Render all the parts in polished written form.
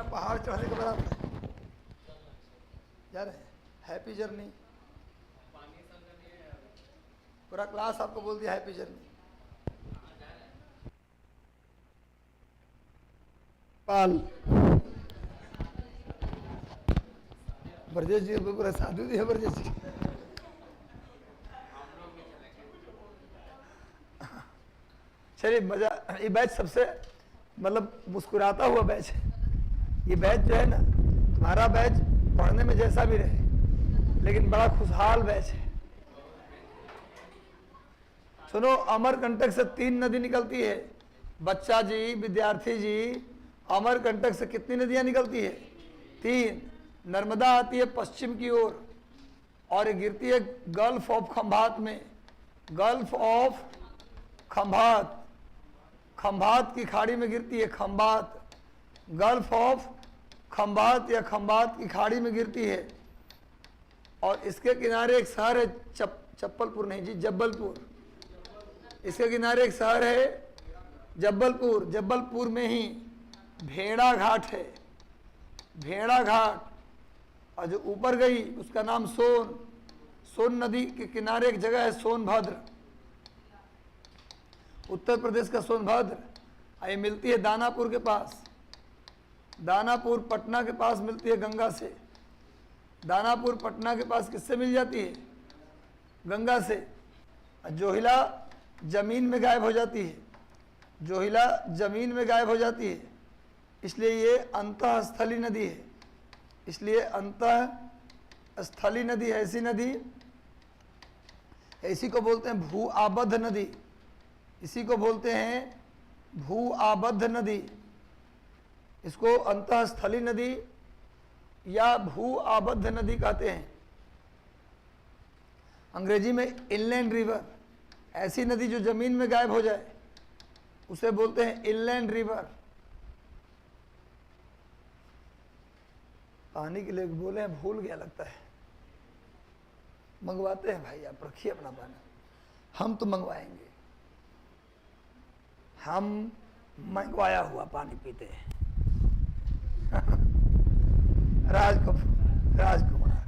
अपना पहाड़ चढ़ने के बराबर है यार। हैप्पी जर्नी, पूरा क्लास आपको बोल दिया हैप्पी जर्नी। पाल ब्रजेश जी पूरा साधु जी है ब्रजेश जी। चलिए मजा, ये बैच सबसे मतलब मुस्कुराता हुआ बैच है। ये बैच जो है ना, तुम्हारा बैच पढ़ने में जैसा भी रहे लेकिन बड़ा खुशहाल बैच है। सुनो, अमरकंटक से 3 नदी निकलती है। बच्चा जी, विद्यार्थी जी, अमरकंटक से कितनी नदियां निकलती है? 3। नर्मदा आती है पश्चिम की ओर और ये गिरती है गल्फ ऑफ खंभात में। गल्फ ऑफ खंभात, खंभात की खाड़ी में गिरती है। खंभात, गल्फ ऑफ खंभात या खंभात की खाड़ी में गिरती है। और इसके किनारे एक शहर है चप्पलपुर नहीं जी, जब्बलपुर। इसके किनारे एक शहर है जब्बलपुर। जब्बलपुर में ही भेड़ा घाट है, भेड़ा घाट। और जो ऊपर गई उसका नाम सोन। सोन नदी के किनारे एक जगह है सोनभद्र, उत्तर प्रदेश का सोनभद्र। ये मिलती है दानापुर के पास। दानापुर पटना के पास मिलती है गंगा से। दानापुर पटना के पास किससे मिल जाती है? गंगा से। जोहिला जमीन में गायब हो जाती है। जोहिला जमीन में गायब हो जाती है, इसलिए ये अंतःस्थली नदी है। इसलिए अंतःस्थली नदी है। ऐसी नदी, इसी को बोलते हैं भू आबद्ध नदी। इसी को बोलते हैं भू आबद्ध नदी। इसको अंतःस्थली नदी या भू आबद्ध नदी कहते हैं। अंग्रेजी में इनलैंड रिवर। ऐसी नदी जो जमीन में गायब हो जाए उसे बोलते हैं इनलैंड रिवर। पानी के लिए बोले हैं, भूल गया लगता है। मंगवाते हैं भाई, आप रखिए अपना पानी, हम तो मंगवाएंगे। हम मंगवाया हुआ पानी पीते हैं। राजकुमार,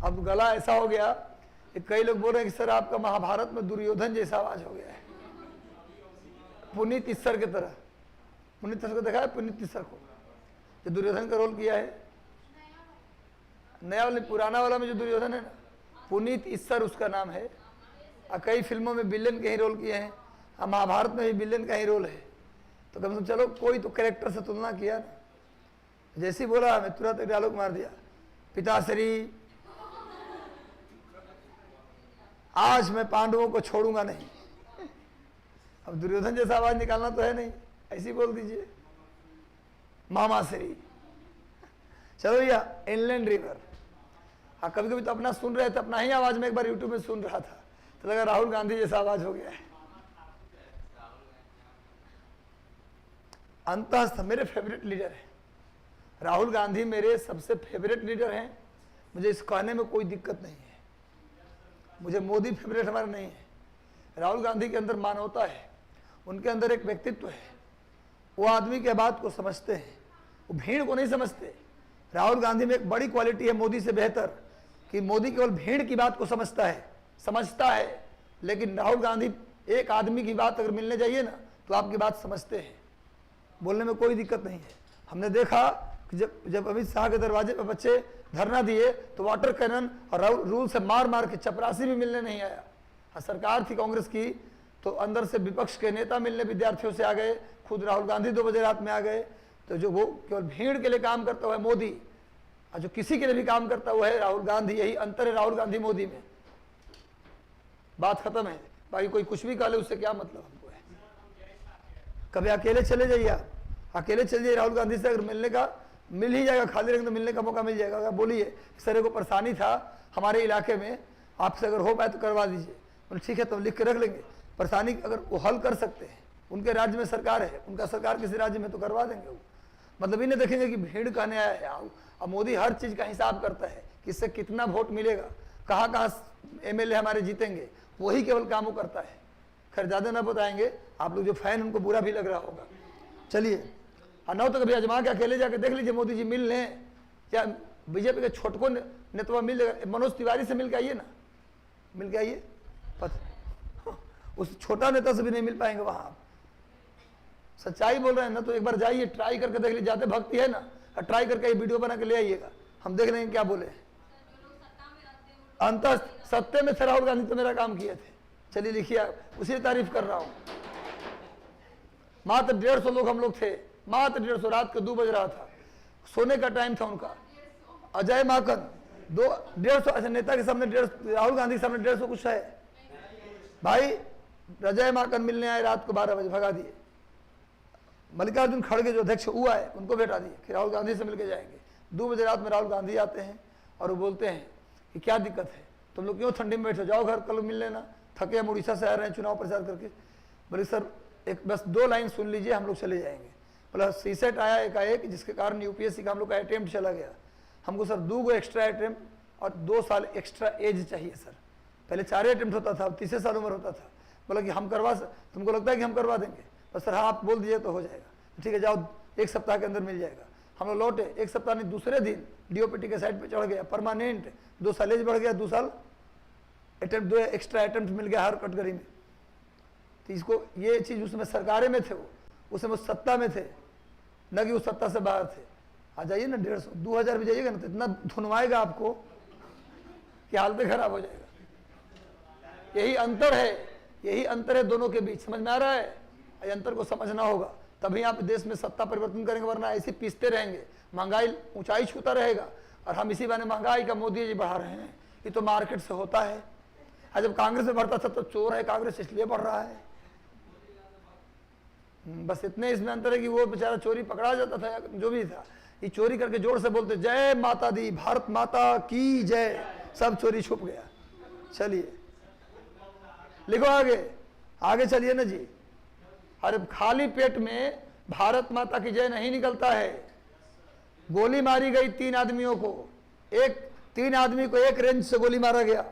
अब गला ऐसा हो गया कि कई लोग बोल रहे हैं कि सर आपका महाभारत में दुर्योधन जैसा आवाज हो गया है, पुनीत ईश्वर की तरह। पुनीत ईश्वर को देखा है? पुनीत ईश्वर को जो दुर्योधन का रोल किया है। नया वाले पुराना वाला में जो दुर्योधन है ना, पुनीत ईश्वर उसका नाम है। और कई फिल्मों में विलेन के ही रोल किए हैं। महाभारत में भी विलेन का ही रोल है। तो कम से कम चलो कोई तो कैरेक्टर से तुलना किया ना। जैसे ही बोला मैं तुरंत एक डायलॉग मार दिया, पिताश्री आज मैं पांडवों को छोड़ूंगा नहीं। अब दुर्योधन जैसा आवाज निकालना तो है नहीं, ऐसी बोल दीजिए मामा श्री। चलो भैया, इनलैंड रिवर। हाँ, कभी कभी तो अपना सुन रहे थे, अपना ही आवाज में एक बार यूट्यूब में सुन रहा था तो लगा राहुल गांधी जैसा आवाज हो गया है। अंतःस्थ मेरे फेवरेट लीडर है राहुल गांधी, मेरे सबसे फेवरेट लीडर हैं। मुझे इस कहने में कोई दिक्कत नहीं है। मुझे मोदी फेवरेट हमारा नहीं है। राहुल गांधी के अंदर मानवता है, उनके अंदर एक व्यक्तित्व है। वो आदमी के बात को समझते हैं, वो भीड़ को नहीं समझते। राहुल गांधी में एक बड़ी क्वालिटी है मोदी से बेहतर, कि मोदी केवल भीड़ की बात को समझता है, लेकिन राहुल गांधी एक आदमी की बात अगर मिलने जाइए ना तो आपकी बात समझते हैं। बोलने में कोई दिक्कत नहीं है। हमने देखा कि जब अमित शाह के दरवाजे पर बच्चे धरना दिए तो वाटर कैनन और रूल से मार मार के चपरासी भी मिलने नहीं आया। हाँ, सरकार थी कांग्रेस की, तो अंदर से विपक्ष के नेता मिलने विद्यार्थियों से आ गए, खुद राहुल गांधी 2 बजे रात में आ गए। तो जो वो केवल भीड़ के लिए काम करता हुआ है मोदी, और जो किसी के लिए भी काम करता हुआ है राहुल गांधी। यही अंतर है राहुल गांधी मोदी में। बात खत्म है। बाकी कोई कुछ भी कह ले उससे क्या मतलब हमको है। कभी अकेले चले जाइए, आप अकेले चले जाइए राहुल गांधी से, अगर मिलने का मिल ही जाएगा, खाली रहेंगे तो मिलने का मौका मिल जाएगा। अगर बोलिए इस तरह को परेशानी था हमारे इलाके में, आपसे अगर हो पाए तो करवा दीजिए। बोले ठीक है, तो लिख के रख लेंगे। परेशानी अगर वो हल कर सकते हैं, उनके राज्य में सरकार है, उनका सरकार किसी राज्य में, तो करवा देंगे वो। मतलब इन्हें देखेंगे कि भीड़ कहने आया है। अब मोदी हर चीज़ का हिसाब करता है कि इससे कितना वोट मिलेगा, कहाँ कहाँ एमएलए हमारे जीतेंगे, वही केवल काम करता है। खैर ज़्यादा ना बताएंगे, आप लोग जो फैन उनको बुरा भी लग रहा होगा। चलिए और न तो कभी आजमा के अकेले जाके देख लीजिए मोदी जी मिल लें, या बीजेपी के छोटको नेतवा मिल जाएगा, मनोज तिवारी से मिल के आइए ना, मिल के आइए, उस छोटा नेता से भी नहीं मिल पाएंगे वहां आप। सच्चाई बोल रहे हैं ना, तो एक बार जाइए, ट्राई करके देख लीजिए, जाते भक्ति है ना, और ट्राई करके ये वीडियो बना के ले आइएगा, हम देख लेंगे क्या बोले। अंत सत्य में थे राहुल गांधी, तो मेरा काम किए थे, चलिए लिखिए, उसी तारीफ कर रहा हूं। मात्र 150 लोग हम लोग थे, मात्र 150, रात को 2 बज रहा था, सोने का टाइम था उनका। अजय माकन 150, ऐसे नेता के सामने 150, राहुल गांधी के सामने 150 कुछ है भाई। अजय माकन मिलने आए रात को 12 बजे, भगा दिए। मल्लिकार्जुन खड़गे जो अध्यक्ष हुआ है उनको बैठा दिए कि राहुल गांधी से मिलकर जाएंगे। 2 बजे रात में राहुल गांधी आते हैं और वो बोलते हैं कि क्या दिक्कत है, तुम लोग क्यों ठंडी में बैठे, जाओ घर, कल मिल लेना, थके हम उड़ीसा से आ रहे हैं चुनाव प्रचार करके। बोले सर एक बस 2 लाइन सुन लीजिए, हम लोग चले जाएंगे। बोला सीसेट आया एकाएक, जिसके कारण यूपीएससी का हम लोग का अटेम्प्ट चला गया, हमको सर 2 एक्स्ट्रा अटेम्प्ट और 2 साल एक्स्ट्रा एज चाहिए सर। पहले 4 अटेम्प्ट होता था, अब 30 साल उम्र होता था। बोला कि हम करवा, तुमको लगता है कि हम करवा देंगे? बस सर हाँ आप बोल दीजिए तो हो जाएगा। ठीक है जाओ, 1 सप्ताह के अंदर मिल जाएगा। हम लोग लौटे, 1 सप्ताह नहीं, दूसरे दिन डीओपीटी के साइड पे चढ़ गया, परमानेंट 2 साल एज बढ़ गया, 2 साल अटेम्प्ट, 2 एक्स्ट्रा अटेम्प्ट मिल गया हर कैटेगरी में। तो इसको ये चीज़ उसमें सरकारें में थे, वो उसमें वो सत्ता में थे, न कि वो सत्ता से बाहर थे। आ जाइए ना 150 2000 भी जाइएगा ना तो इतना धुनवाएगा आपको कि हालत खराब हो जाएगा। यही अंतर है, यही अंतर है दोनों के बीच, समझ में आ रहा है? ये अंतर को समझना होगा, तभी आप देश में सत्ता परिवर्तन करेंगे, वरना ऐसे पीसते रहेंगे, महंगाई ऊंचाई छूता रहेगा। और हम इसी बहाने महंगाई का मोदी जी बढ़ा रहे हैं, ये तो मार्केट से होता है। जब कांग्रेस में बढ़ता था तो चोर है कांग्रेस इसलिए बढ़ रहा है, बस इतने इसमें अंतर है कि वो बेचारा चोरी पकड़ा जाता था, जो भी था, ये चोरी करके जोर से बोलते जय माता दी, भारत माता की जय, सब चोरी छुप गया। चलिए लिखो आगे, आगे चलिए ना जी। अरे खाली पेट में भारत माता की जय नहीं निकलता है। गोली मारी गई 3 आदमियों को, 3 आदमी को एक रेंज से गोली मारा गया,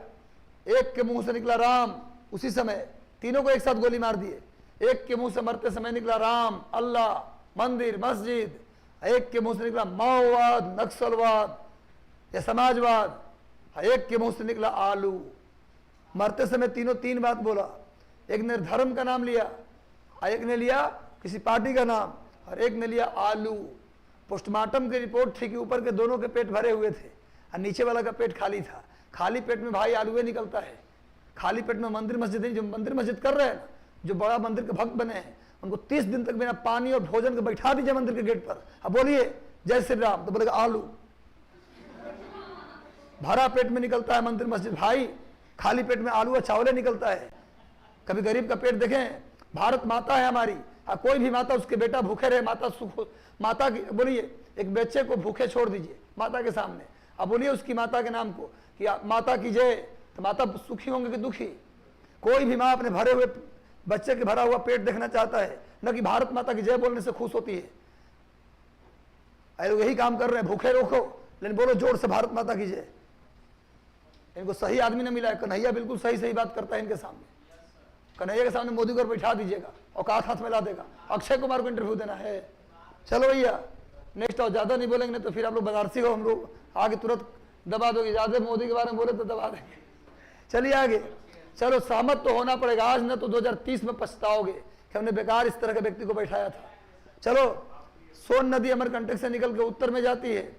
एक के मुंह से निकला राम, उसी समय तीनों को एक साथ गोली मार दिए। एक के मुंह से मरते समय निकला राम, अल्लाह, मंदिर, मस्जिद, एक के मुंह से निकला माओवाद, नक्सलवाद या समाजवाद, एक के मुंह से निकला आलू। मरते समय तीनों 3 बात बोला, एक ने धर्म का नाम लिया, एक ने लिया किसी पार्टी का नाम, और एक ने लिया आलू। पोस्टमार्टम की रिपोर्ट थी कि ऊपर के दोनों के पेट भरे हुए थे और नीचे वाला का पेट खाली था। खाली पेट में भाई आलूए निकलता है, खाली पेट में मंदिर मस्जिद, जो मंदिर मस्जिद कर रहे हैं ना, जो बड़ा मंदिर के भक्त बने हैं, उनको 30 दिन तक बिना पानी और भोजन के बैठा दीजिए मंदिर के गेट पर, अब बोलिए जय श्री राम, तो बोलेगा आलू। भरा पेट में निकलता है मंदिर मस्जिद भाई, खाली पेट में आलू और चावल निकलता है। कभी गरीब का पेट देखें? भारत माता है हमारी, और कोई भी माता उसके बेटा भूखे रहे, माता सुख हो, माता की बोलिए, एक बच्चे को भूखे छोड़ दीजिए माता के सामने, अब बोलिए उसकी माता के नाम को कि माता की जय, तो माता सुखी होंगे कि दुखी? कोई भी माँ अपने भरे हुए बच्चे के भरा हुआ पेट देखना चाहता है, न कि भारत माता की जय बोलने से खुश होती है। अरे लोग यही काम कर रहे हैं, भूखे रोको लेकिन बोलो जोर से भारत माता की जय। इनको सही आदमी ने मिला है, कन्हैया बिल्कुल सही सही बात करता है इनके सामने। कन्हैया के सामने मोदी को बैठा दीजिएगा, औकात हाथ में ला देगा। अक्षय कुमार को इंटरव्यू देना है, चलो भैया नेक्स्ट। और ज्यादा नहीं बोलेंगे तो फिर आप लोग बनारसी हो, हम लोग आगे तुरंत दबा दोगे, ज्यादा मोदी के बारे में बोले तो दबा देंगे। चलिए आगे, चलो सहमत तो होना पड़ेगा, आज न तो 2030 में पछताओगे कि हमने बेकार इस तरह के व्यक्ति को बैठाया था। चलो, सोन नदी अमरकंटक से निकल के उत्तर में जाती है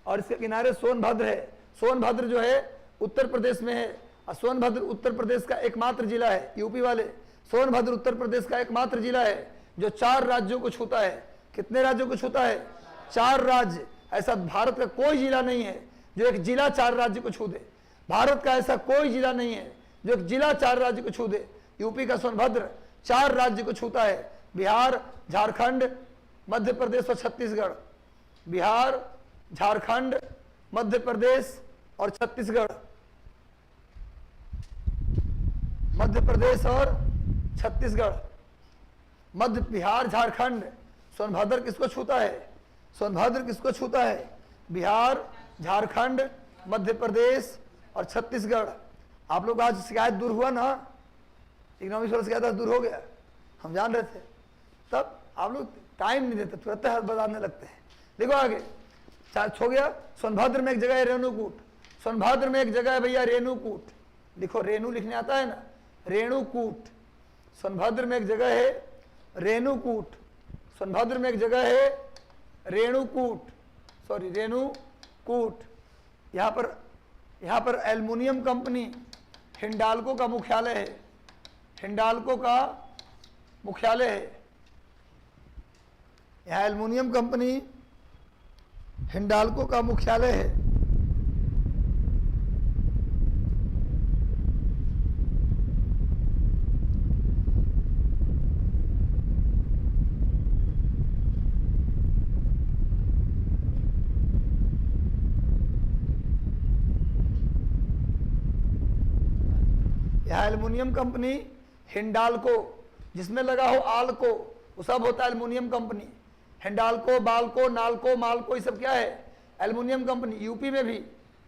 और इसके किनारे सोनभद्र है। सोनभद्र जो है उत्तर प्रदेश में है, और सोनभद्र उत्तर प्रदेश का एकमात्र जिला है, यूपी वाले, सोनभद्र उत्तर प्रदेश का एकमात्र जिला है जो 4 राज्यों को छूता है। कितने राज्यों को छूता है? 4 राज्य। ऐसा भारत का कोई जिला नहीं है जो एक जिला 4 राज्य को छू दे। भारत का ऐसा कोई जिला नहीं है जो एक जिला 4 राज्य को छू दे। यूपी का सोनभद्र 4 राज्य को छूता है, बिहार, झारखंड, मध्य प्रदेश और छत्तीसगढ़। बिहार, झारखंड, मध्य प्रदेश और छत्तीसगढ़, मध्य प्रदेश और छत्तीसगढ़, मध्य, बिहार, झारखंड। सोनभद्र किसको छूता है? सोनभद्र किसको छूता है? बिहार, झारखंड, मध्य प्रदेश और छत्तीसगढ़। आप लोग आज शिकायत दूर हुआ ना, इकोनॉमिक्स वाला शिकायत दूर हो गया, हम जान रहे थे। तब आप लोग टाइम नहीं देते, तुरंत हाथ बजाने लगते हैं। देखो आगे, हो गया। सोनभद्र में एक जगह है रेणुकूट, सोनभद्र में एक जगह है भैया रेणुकूट, लिखो, रेणु लिखने आता है ना, रेणुकूट। सोनभद्र में एक जगह है रेणुकूट, सोनभद्र में एक जगह है रेणुकूट, सॉरी रेणुकूट। यहाँ पर एल्युमिनियम कंपनी हिंडाल्को का मुख्यालय है, हिंडाल्को का मुख्यालय है। यहाँ एल्युमिनियम कंपनी हिंडाल्को का मुख्यालय है। यहाँ एल्युमिनियम कंपनी हिंडाल्को, जिसमें लगा हो आल्को, वो सब होता है एल्युमिनियम कंपनी। हिंडाल्को, बाल्को, नाल्को, माल्को, ये सब क्या है? Aluminium company. यूपी में भी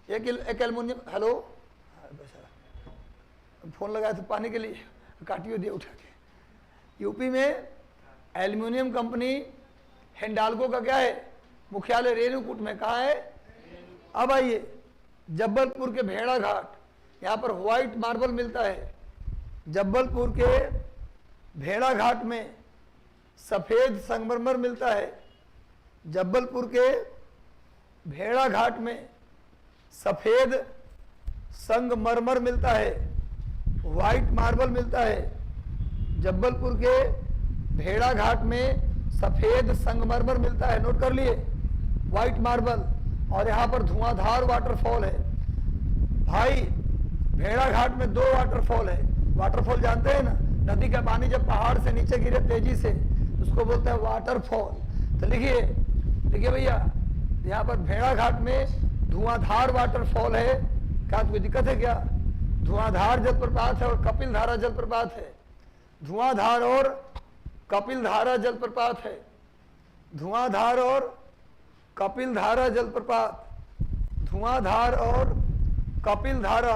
एक एल्युमिनियम, हेलो, फोन लगाया था पानी के लिए, काटियो दिया उठा के। यूपी में एल्युमिनियम कंपनी हिंडाल्को का क्या है? मुख्यालय रेणुकूट में। कहाँ है? अब आइए, जबलपुर के भेड़ा घाट, यहाँ पर व्हाइट मार्बल मिलता है। जबलपुर के भेड़ा घाट में सफेद संगमरमर मिलता है। जबलपुर के भेड़ा घाट में सफेद संगमरमर मिलता है, व्हाइट मार्बल मिलता है। जबलपुर के भेड़ा घाट में सफेद संगमरमर मिलता है, नोट कर लिए, व्हाइट मार्बल। और यहाँ पर धुआंधार वाटरफॉल है। भाई भेड़ा घाट में 2 वाटरफॉल है। वाटरफॉल जानते हैं ना, नदी का पानी जब पहाड़ से नीचे गिरे तेजी से, उसको बोलते हैं वाटरफॉल। तो लिखिए भैया, यहाँ पर भेड़ा घाट में धुआंधार वाटरफॉल है। क्या कोई दिक्कत है क्या? धुआंधार जलप्रपात है और कपिल धारा जलप्रपात है। धुआंधार और कपिल धारा जलप्रपात है। धुआंधार और कपिल धारा जलप्रपात, धुआंधार और कपिल धारा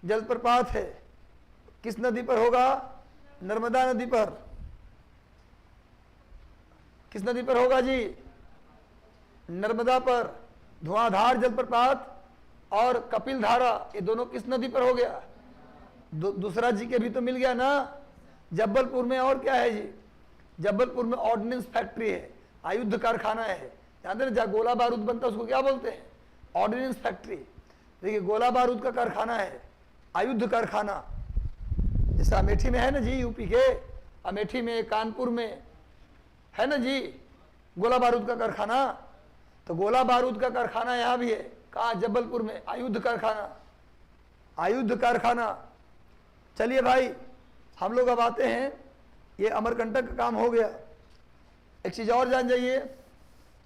जलप्रपात है। किस नदी पर होगा? नर्मदा नदी पर। किस नदी पर होगा जी? नर्मदा पर। धुआंधार जलप्रपात और कपिल धारा, ये दोनों किस नदी पर हो गया? दूसरा जी के भी तो मिल गया ना। जबलपुर में और क्या है जी? जबलपुर में ऑर्डिनेंस फैक्ट्री है, आयुध कारखाना है। जानते हैं जहाँ गोला बारूद बनता है उसको क्या बोलते हैं? Ordnance factory. देखिए गोला बारूद का कारखाना है, आयुध कारखाना। जैसे अमेठी में है ना जी, यूपी के अमेठी में, कानपुर में है ना जी गोला बारूद का कारखाना। तो गोला बारूद का कारखाना यहाँ भी है। कहाँ? जबलपुर में, आयुध कारखाना, आयुध कारखाना। चलिए भाई, हम लोग अब आते हैं, ये अमरकंटक का काम हो गया। एक चीज और जान जाइए,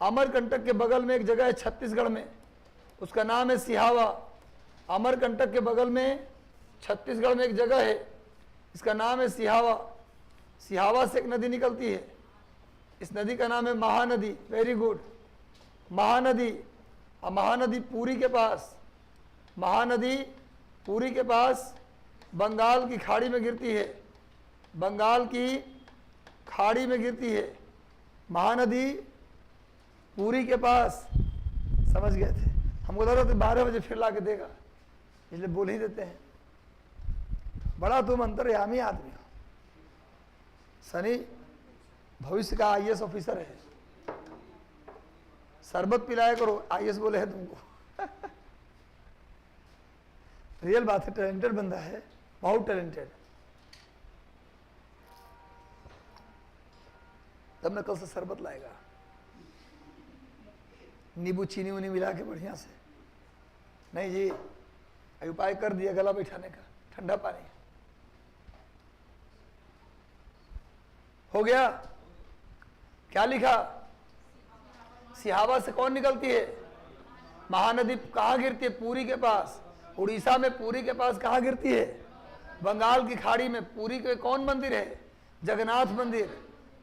अमरकंटक के बगल में एक जगह है छत्तीसगढ़ में, उसका नाम है सिहावा। अमरकंटक के बगल में छत्तीसगढ़ में एक जगह है, इसका नाम है सिहावा। सिहावा से एक नदी निकलती है, इस नदी का नाम है महानदी। Very good, Mahanadi. और महानदी पुरी के पास, महानदी पुरी के पास बंगाल की खाड़ी में गिरती है, बंगाल की खाड़ी में गिरती है। महानदी पुरी के पास, समझ गए थे? हमको लग रहा था 12 बजे फिर ला के देगा, इसलिए बोल ही देते हैं। बड़ा तुम अंतर्यामी आदमी हो। सनी भविष्य का आईएएस ऑफिसर है, शरबत पिलाया करो, आईएएस बोले है तुमको। रियल बात है, टैलेंटेड बंदा है, बहुत टैलेंटेड। तब मैं कल से शरबत लाएगा, नींबू चीनी उनी मिला के बढ़िया से। नहीं जी, उपाय कर दिया गला बैठाने का, ठंडा पानी हो गया। क्या लिखा? सिहावा से कौन निकलती है? महानदी। कहाँ गिरती है? पुरी के पास। उड़ीसा में पुरी के पास कहाँ गिरती है? बंगाल की खाड़ी में। पुरी के कौन मंदिर है? जगन्नाथ मंदिर।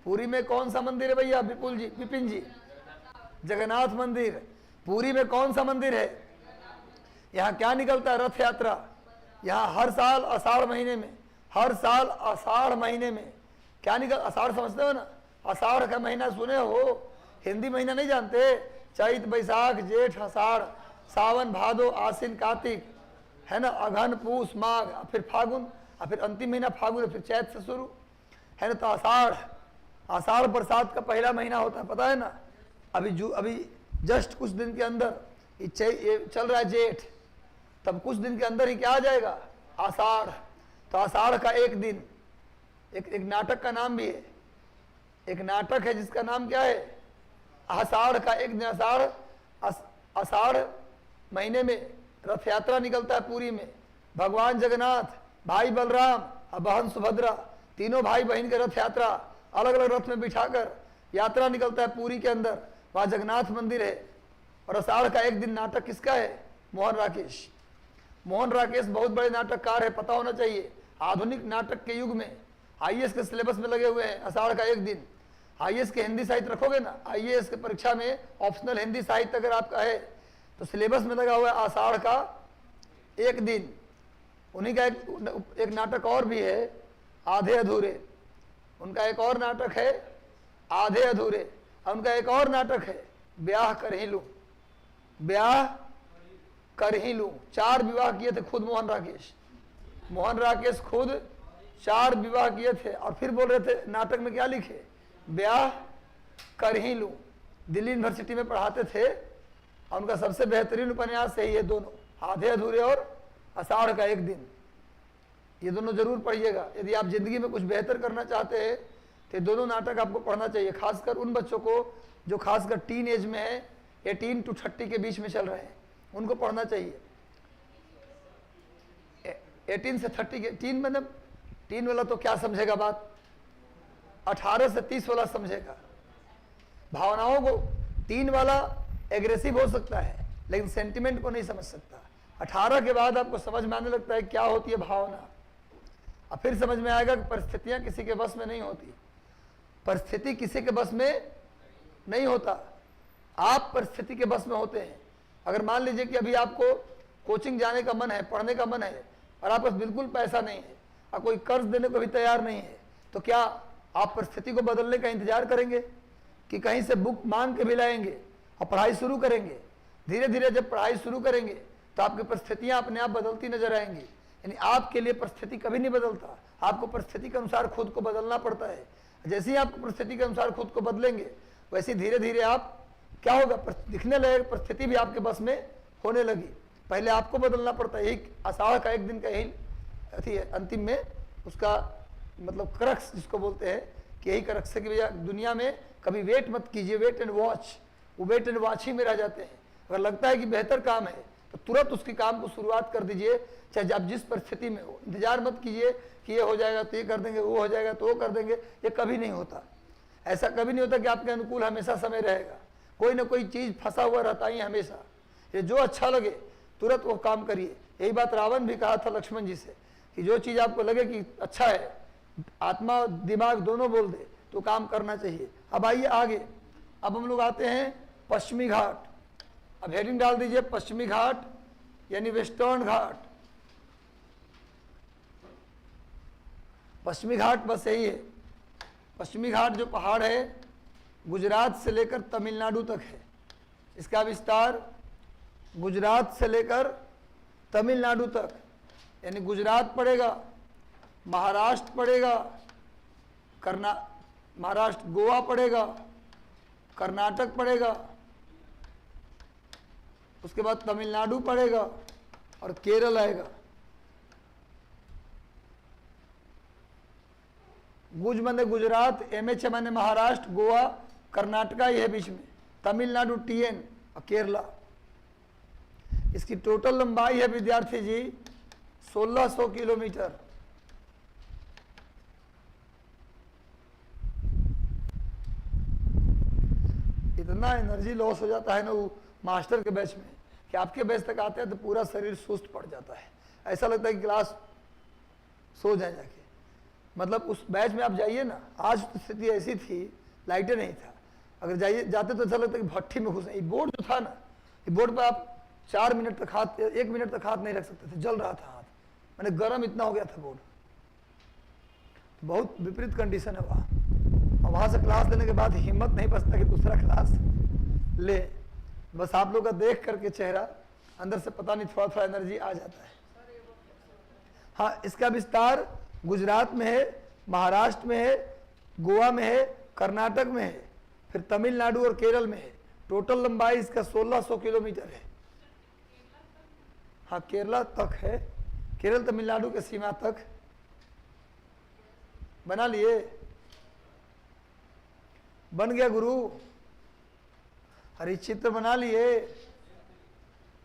पुरी में कौन सा मंदिर है भैया? विपुल जी, विपिन जी, जगन्नाथ मंदिर। पुरी में कौन सा मंदिर है? यहाँ क्या निकलता है? रथ यात्रा। यहाँ हर साल आषाढ़ महीने में, हर साल आषाढ़ महीने में क्या निकल, आषाढ़ समझते हो ना? आषाढ़ का महीना सुने हो? हिंदी महीना नहीं जानते? चैत बैसाख जेठ आषाढ़ सावन भादो आश्विन कार्तिक, है ना, अघन पूस माघ, फिर फागुन, और फिर अंतिम महीना फागुन, फिर चैत से शुरू, है ना। तो आषाढ़, आषाढ़ बरसात का पहला महीना होता है, पता है ना। अभी जस्ट कुछ दिन के अंदर ये चल रहा है जेठ, तब कुछ दिन के अंदर ही क्या आ जाएगा? आषाढ़। तो आषाढ़ का एक दिन, एक नाटक का नाम भी है, एक नाटक है जिसका नाम क्या है? आषाढ़ का एक दिन। आषाढ़ महीने में रथ यात्रा निकलता है पुरी में। भगवान जगन्नाथ, भाई बलराम और बहन सुभद्रा, तीनों भाई बहन के रथ यात्रा अलग अलग रथ में बिठाकर यात्रा निकलता है पुरी के अंदर। वहाँ जगन्नाथ मंदिर है। और आषाढ़ का एक दिन नाटक किसका है? मोहन राकेश। मोहन राकेश बहुत बड़े नाटककार है, पता होना चाहिए। आधुनिक नाटक के युग में आईएएस के सिलेबस में लगे हुए हैं। आषाढ़ का एक दिन, आईएएस के हिंदी साहित्य रखोगे ना, आईएएस की परीक्षा में ऑप्शनल हिंदी साहित्य अगर आपका है तो सिलेबस में लगा हुआ है आषाढ़ का एक दिन। उन्हीं का एक नाटक और भी है, आधे अधूरे। उनका एक और नाटक है आधे अधूरे। उनका एक और नाटक है ब्याह कर ही लूं, ब्याह कर ही लूं। 4 विवाह किए थे खुद मोहन राकेश। मोहन राकेश खुद 4 विवाह किए थे और फिर बोल रहे थे नाटक में क्या लिखे? ब्याह कर ही लूं। दिल्ली यूनिवर्सिटी में पढ़ाते थे और उनका सबसे बेहतरीन उपन्यास है ये दोनों, आधे अधूरे और आषाढ़ का एक दिन। ये दोनों जरूर पढ़िएगा यदि आप जिंदगी में कुछ बेहतर करना चाहते हैं तो ये दोनों नाटक आपको पढ़ना चाहिए। खासकर उन बच्चों को जो खासकर टीन एज में है, 18 to 30 के बीच में चल रहे हैं, उनको पढ़ना चाहिए। 18 से 30 के, टीन मतलब टीन वाला तो क्या समझेगा बात, 18 से 30 वाला समझेगा भावनाओं को। टीन वाला एग्रेसिव हो सकता है लेकिन सेंटिमेंट को नहीं समझ सकता। 18 के बाद आपको समझ में आने लगता है क्या होती है भावना, और फिर समझ में आएगा कि परिस्थितियां किसी के बस में नहीं होती। परिस्थिति किसी के बस में नहीं होता, आप परिस्थिति के बस में होते हैं। अगर मान लीजिए कि अभी आपको कोचिंग जाने का मन है, पढ़ने का मन है, और आपके पास बिल्कुल पैसा नहीं है और कोई कर्ज देने को भी तैयार नहीं है, तो क्या आप परिस्थिति को बदलने का इंतजार करेंगे कि कहीं से बुक मांग के भी लाएंगे और पढ़ाई शुरू करेंगे? धीरे धीरे जब पढ़ाई शुरू करेंगे तो आपकी परिस्थितियां अपने आप बदलती नजर आएंगी। यानी आपके लिए परिस्थिति कभी नहीं बदलता, आपको परिस्थिति के अनुसार खुद को बदलना पड़ता है। जैसे ही आप परिस्थिति के अनुसार खुद को बदलेंगे वैसे धीरे धीरे आप क्या होगा, दिखने लगेगा परिस्थिति भी आपके बस में होने लगी। पहले आपको बदलना पड़ता है। यही आषाढ़ का एक दिन का यही अथी है, अंतिम में उसका मतलब क्रक्स जिसको बोलते हैं कि यही क्रक्स है कि भैया दुनिया में कभी वेट मत कीजिए, वेट एंड वॉच। वो वेट एंड वॉच ही में रह जाते हैं। अगर लगता है कि बेहतर काम है तो तुरंत उसकी काम को शुरुआत कर दीजिए, चाहे आप जिस परिस्थिति में हो। इंतजार मत कीजिए कि ये हो जाएगा तो ये कर देंगे, वो हो जाएगा तो वो कर देंगे। ये कभी नहीं होता, ऐसा कभी नहीं होता कि आपके अनुकूल हमेशा समय रहेगा। कोई ना कोई चीज़ फंसा हुआ रहता ही हमेशा। ये जो अच्छा लगे तुरंत वो काम करिए। यही बात रावण भी कहा था लक्ष्मण जी से कि जो चीज़ आपको लगे कि अच्छा है, आत्मा दिमाग दोनों बोल दे तो काम करना चाहिए। अब आइए आगे, अब हम लोग आते हैं पश्चिमी घाट। अब हेडिंग डाल दीजिए पश्चिमी घाट यानी वेस्टर्न घाट। पश्चिमी घाट बस यही है। पश्चिमी घाट जो पहाड़ है गुजरात से लेकर तमिलनाडु तक है। इसका विस्तार गुजरात से लेकर तमिलनाडु तक, यानी गुजरात पड़ेगा, महाराष्ट्र पड़ेगा, महाराष्ट्र गोवा पड़ेगा, कर्नाटक पड़ेगा, उसके बाद तमिलनाडु पड़ेगा और केरल आएगा। गुज माने गुजरात, एमएच माने महाराष्ट्र, गोवा, कर्नाटका ये है बीच में, तमिलनाडु टीएन और केरला। इसकी टोटल लंबाई है विद्यार्थी जी 1600 किलोमीटर। इतना एनर्जी लॉस हो जाता है ना वो मास्टर के बैच में कि आपके बैच तक आते हैं तो पूरा शरीर सुस्त पड़ जाता है। ऐसा लगता है कि क्लास सो जाए जाके। मतलब उस बैच में आप जाइए ना, आज तो स्थिति ऐसी थी, लाइटें नहीं था, अगर जाते तो ऐसा लगता है कि भट्ठी में घुसे। ये बोर्ड जो था ना, ये बोर्ड पर आप 4 मिनट तक हाथ, 1 मिनट तक हाथ नहीं रख सकते थे, जल रहा था हाथ, मैंने गर्म इतना हो गया था बोर्ड। बहुत विपरीत कंडीशन है वहाँ। और वहाँ से क्लास लेने के बाद हिम्मत नहीं बचता कि दूसरा क्लास ले। बस आप लोग का देख करके चेहरा अंदर से पता नहीं थोड़ा थोड़ा एनर्जी आ जाता है। हाँ, इसका विस्तार गुजरात में है, महाराष्ट्र में है, गोवा में है, कर्नाटक में है, फिर तमिलनाडु और केरल में है। टोटल लंबाई इसका 1600 किलोमीटर है। हाँ, केरला तक है, केरल तमिलनाडु के सीमा तक। बना लिए? बन गया गुरु? हरिचित्र बना लिए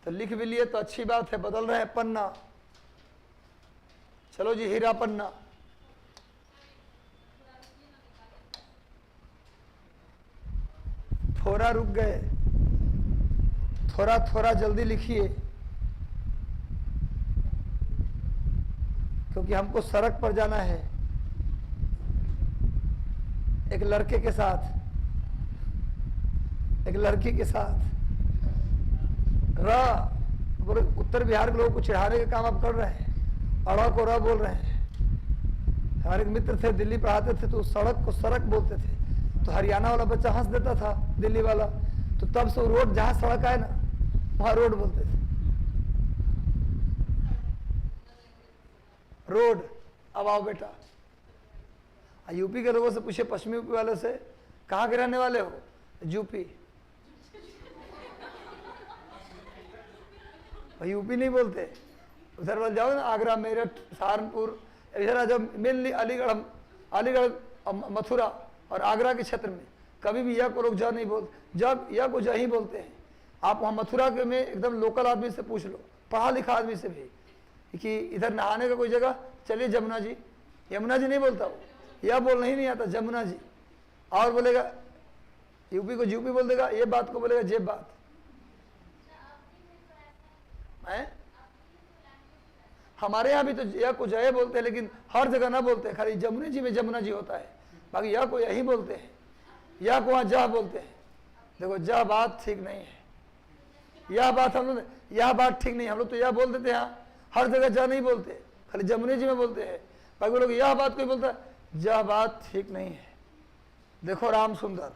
तो लिख भी लिए तो अच्छी बात है। बदल रहे हैं पन्ना। चलो जी, हीरा पन्ना। थोड़ा रुक गए, थोड़ा थोड़ा जल्दी लिखिए, क्योंकि हमको सड़क पर जाना है एक लड़के के साथ, एक लड़की के साथ। उत्तर बिहार के लोगों को चिढ़ाने का काम आप कर रहे हैं, अड़ा को र बोल रहे हैं। हमारे एक मित्र थे, दिल्ली पढ़ाते थे, तो सड़क को सड़क बोलते थे, तो हरियाणा वाला बच्चा हंस देता था, दिल्ली वाला, तो तब से रोड, जहां सड़क आए ना वहां रोड बोलते थे। रोड। अब आओ बेटा, यूपी के लोगों से पूछे, पश्चिमी यूपी वालों से, कहाँ के रहने वाले हो? यूपी। यूपी नहीं बोलते। उधर वाले जाओ ना, आगरा, मेरठ, सहारनपुर, इधर जब मेनली अलीगढ़, मथुरा और आगरा के क्षेत्र में कभी भी या को लोग जा नहीं बोलते, जब या को जा ही बोलते हैं। आप वहाँ मथुरा के में एकदम लोकल आदमी से पूछ लो, पढ़ा लिखा आदमी से भी, कि इधर नहाने का कोई जगह, चलिए जमुना जी। यमुना जी नहीं बोलता वो, या बोलना ही नहीं आता, जमुना जी। और बोलेगा यूपी को यूपी बोल देगा, ये बात को बोलेगा जेब बात है। हमारे यहाँ भी तो या को जय बोलते हैं, लेकिन हर जगह ना बोलते हैं, खाली जमुना जी में जमुना जी होता है, बाकी या को यही बोलते हैं, या को वहाँ जा बोलते हैं। देखो, जा बात ठीक नहीं है, यह बात हम लोग, यह बात ठीक नहीं, हम लोग तो यह बोल देते हैं। यहाँ हर जगह जा नहीं बोलते, खाली जमुने जी में बोलते हैं। बाकी लोग यह बात कोई बोलता है, जा बात ठीक नहीं है। देखो राम सुंदर,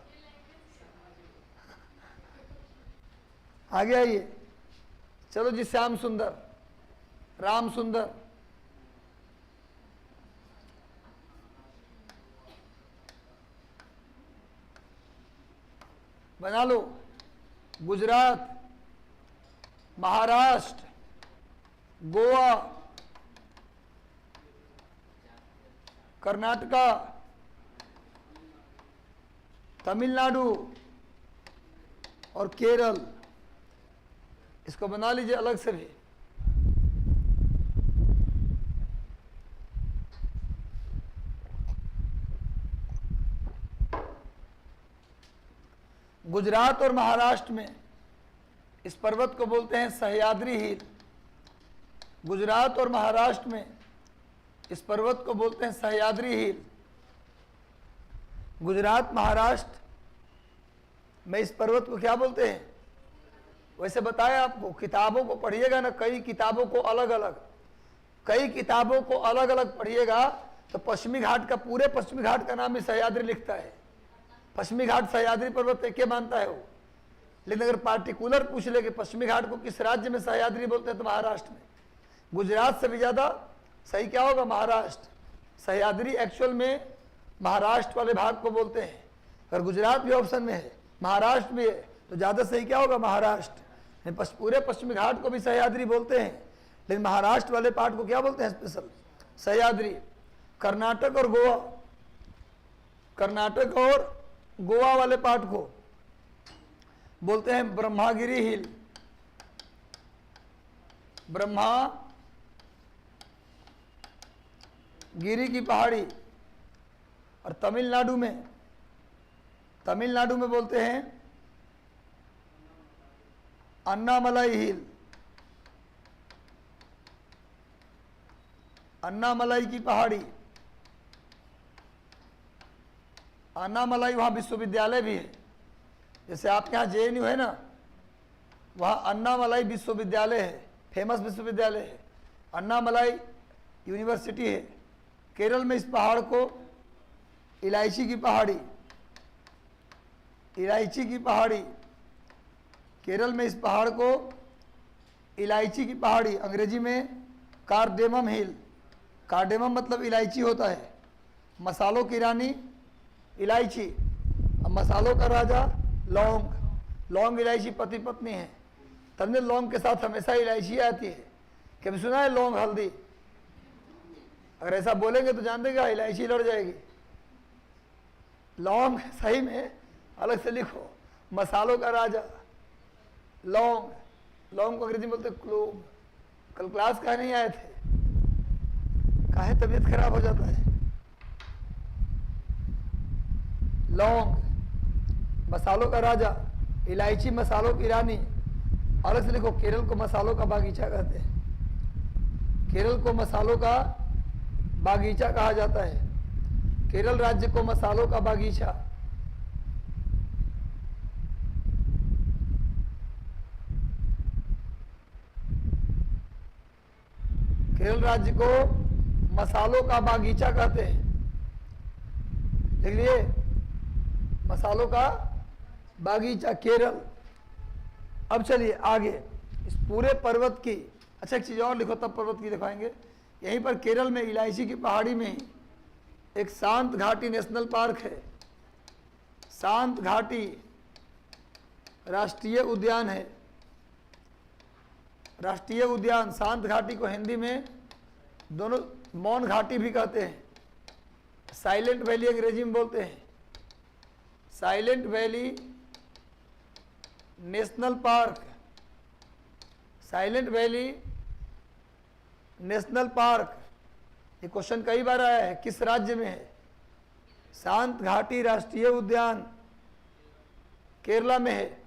आगे आइए। चलो जी, श्याम सुंदर, राम सुंदर, बना लो। गुजरात, महाराष्ट्र, गोवा, कर्नाटका, तमिलनाडु और केरल। इसको बना लीजिए अलग से भी। गुजरात और महाराष्ट्र में इस पर्वत को बोलते हैं सह्याद्री हिल। गुजरात और महाराष्ट्र में इस पर्वत को बोलते हैं सह्याद्री हिल। गुजरात, महाराष्ट्र में इस पर्वत को क्या बोलते हैं? वैसे बताया आपको, किताबों को पढ़िएगा ना, कई किताबों को अलग अलग पढ़िएगा, तो पश्चिमी घाट का, पूरे पश्चिमी घाट का नाम ही सह्याद्री लिखता है। पश्चिमी घाट सह्याद्री पर्वत एक मानता है वो। लेकिन अगर पार्टिकुलर पूछ ले कि पश्चिमी घाट को किस राज्य में सह्याद्री बोलते हैं, तो महाराष्ट्र में। गुजरात से भी ज़्यादा सही क्या होगा? महाराष्ट्र। सह्याद्री एक्चुअल में महाराष्ट्र वाले भाग को बोलते हैं। अगर गुजरात भी ऑप्शन में है, महाराष्ट्र भी है, तो ज़्यादा सही क्या होगा? महाराष्ट्र। पूरे पश्चिमी घाट को भी सह्याद्री बोलते हैं, लेकिन महाराष्ट्र वाले पार्ट को क्या बोलते हैं स्पेशल? सह्याद्री। कर्नाटक और गोवा, कर्नाटक और गोवा वाले पार्ट को बोलते हैं ब्रह्मागिरी हिल। ब्रह्मागिरी की पहाड़ी। और तमिलनाडु में बोलते हैं अन्नामलाई हिल। अन्नामलाई की पहाड़ी। अन्नामलाई वहाँ विश्वविद्यालय भी है, जैसे आपके यहाँ JNU है ना, वहाँ अन्नामलाई विश्वविद्यालय है, फेमस विश्वविद्यालय है, अन्नामलाई यूनिवर्सिटी है। केरल में इस पहाड़ को इलायची की पहाड़ी, इलायची की पहाड़ी, केरल में इस पहाड़ को इलायची की पहाड़ी, अंग्रेजी में कार्डेमम हिल, कार्डेमम मतलब इलायची होता है, मसालों की रानी इलायची, अब मसालों का राजा लौंग, लौंग इलायची पति पत्नी है, तब लौंग के साथ हमेशा इलायची आती है। कभी सुना है लौंग हल्दी? अगर ऐसा बोलेंगे तो जान देगा इलायची लड़ जाएगी। लौंग सही में अलग से लिखो, मसालों का राजा लौंग, लौंग को अंग्रेजी में बोलते क्लोव। कल क्लास का नहीं आए थे, काहे तबीयत खराब हो जाता है। लौंग मसालों का राजा, इलायची मसालों की रानी, अलग से लिखो। केरल को मसालों का बागीचा कहते हैं, केरल को मसालों का बागीचा कहा जाता है, केरल राज्य को मसालों का बागीचा। केरल राज्य को मसालों का बागीचा कहते हैं, देख लिए, मसालों का बागीचा केरल। अब चलिए आगे इस पूरे पर्वत की, अच्छा एक चीज़ और लिखो तब पर्वत की दिखाएंगे। यहीं पर केरल में इलायची की पहाड़ी में ही एक शांत घाटी नेशनल पार्क है, शांत घाटी राष्ट्रीय उद्यान है, राष्ट्रीय उद्यान। शांत घाटी को हिंदी में दोनों मौन घाटी भी कहते हैं, साइलेंट वैली अंग्रेजी में बोलते हैं। Silent valley national park, silent valley national park, ये क्वेश्चन कई बार आया है, किस राज्य में है? शांत घाटी राष्ट्रीय उद्यान केरला में है।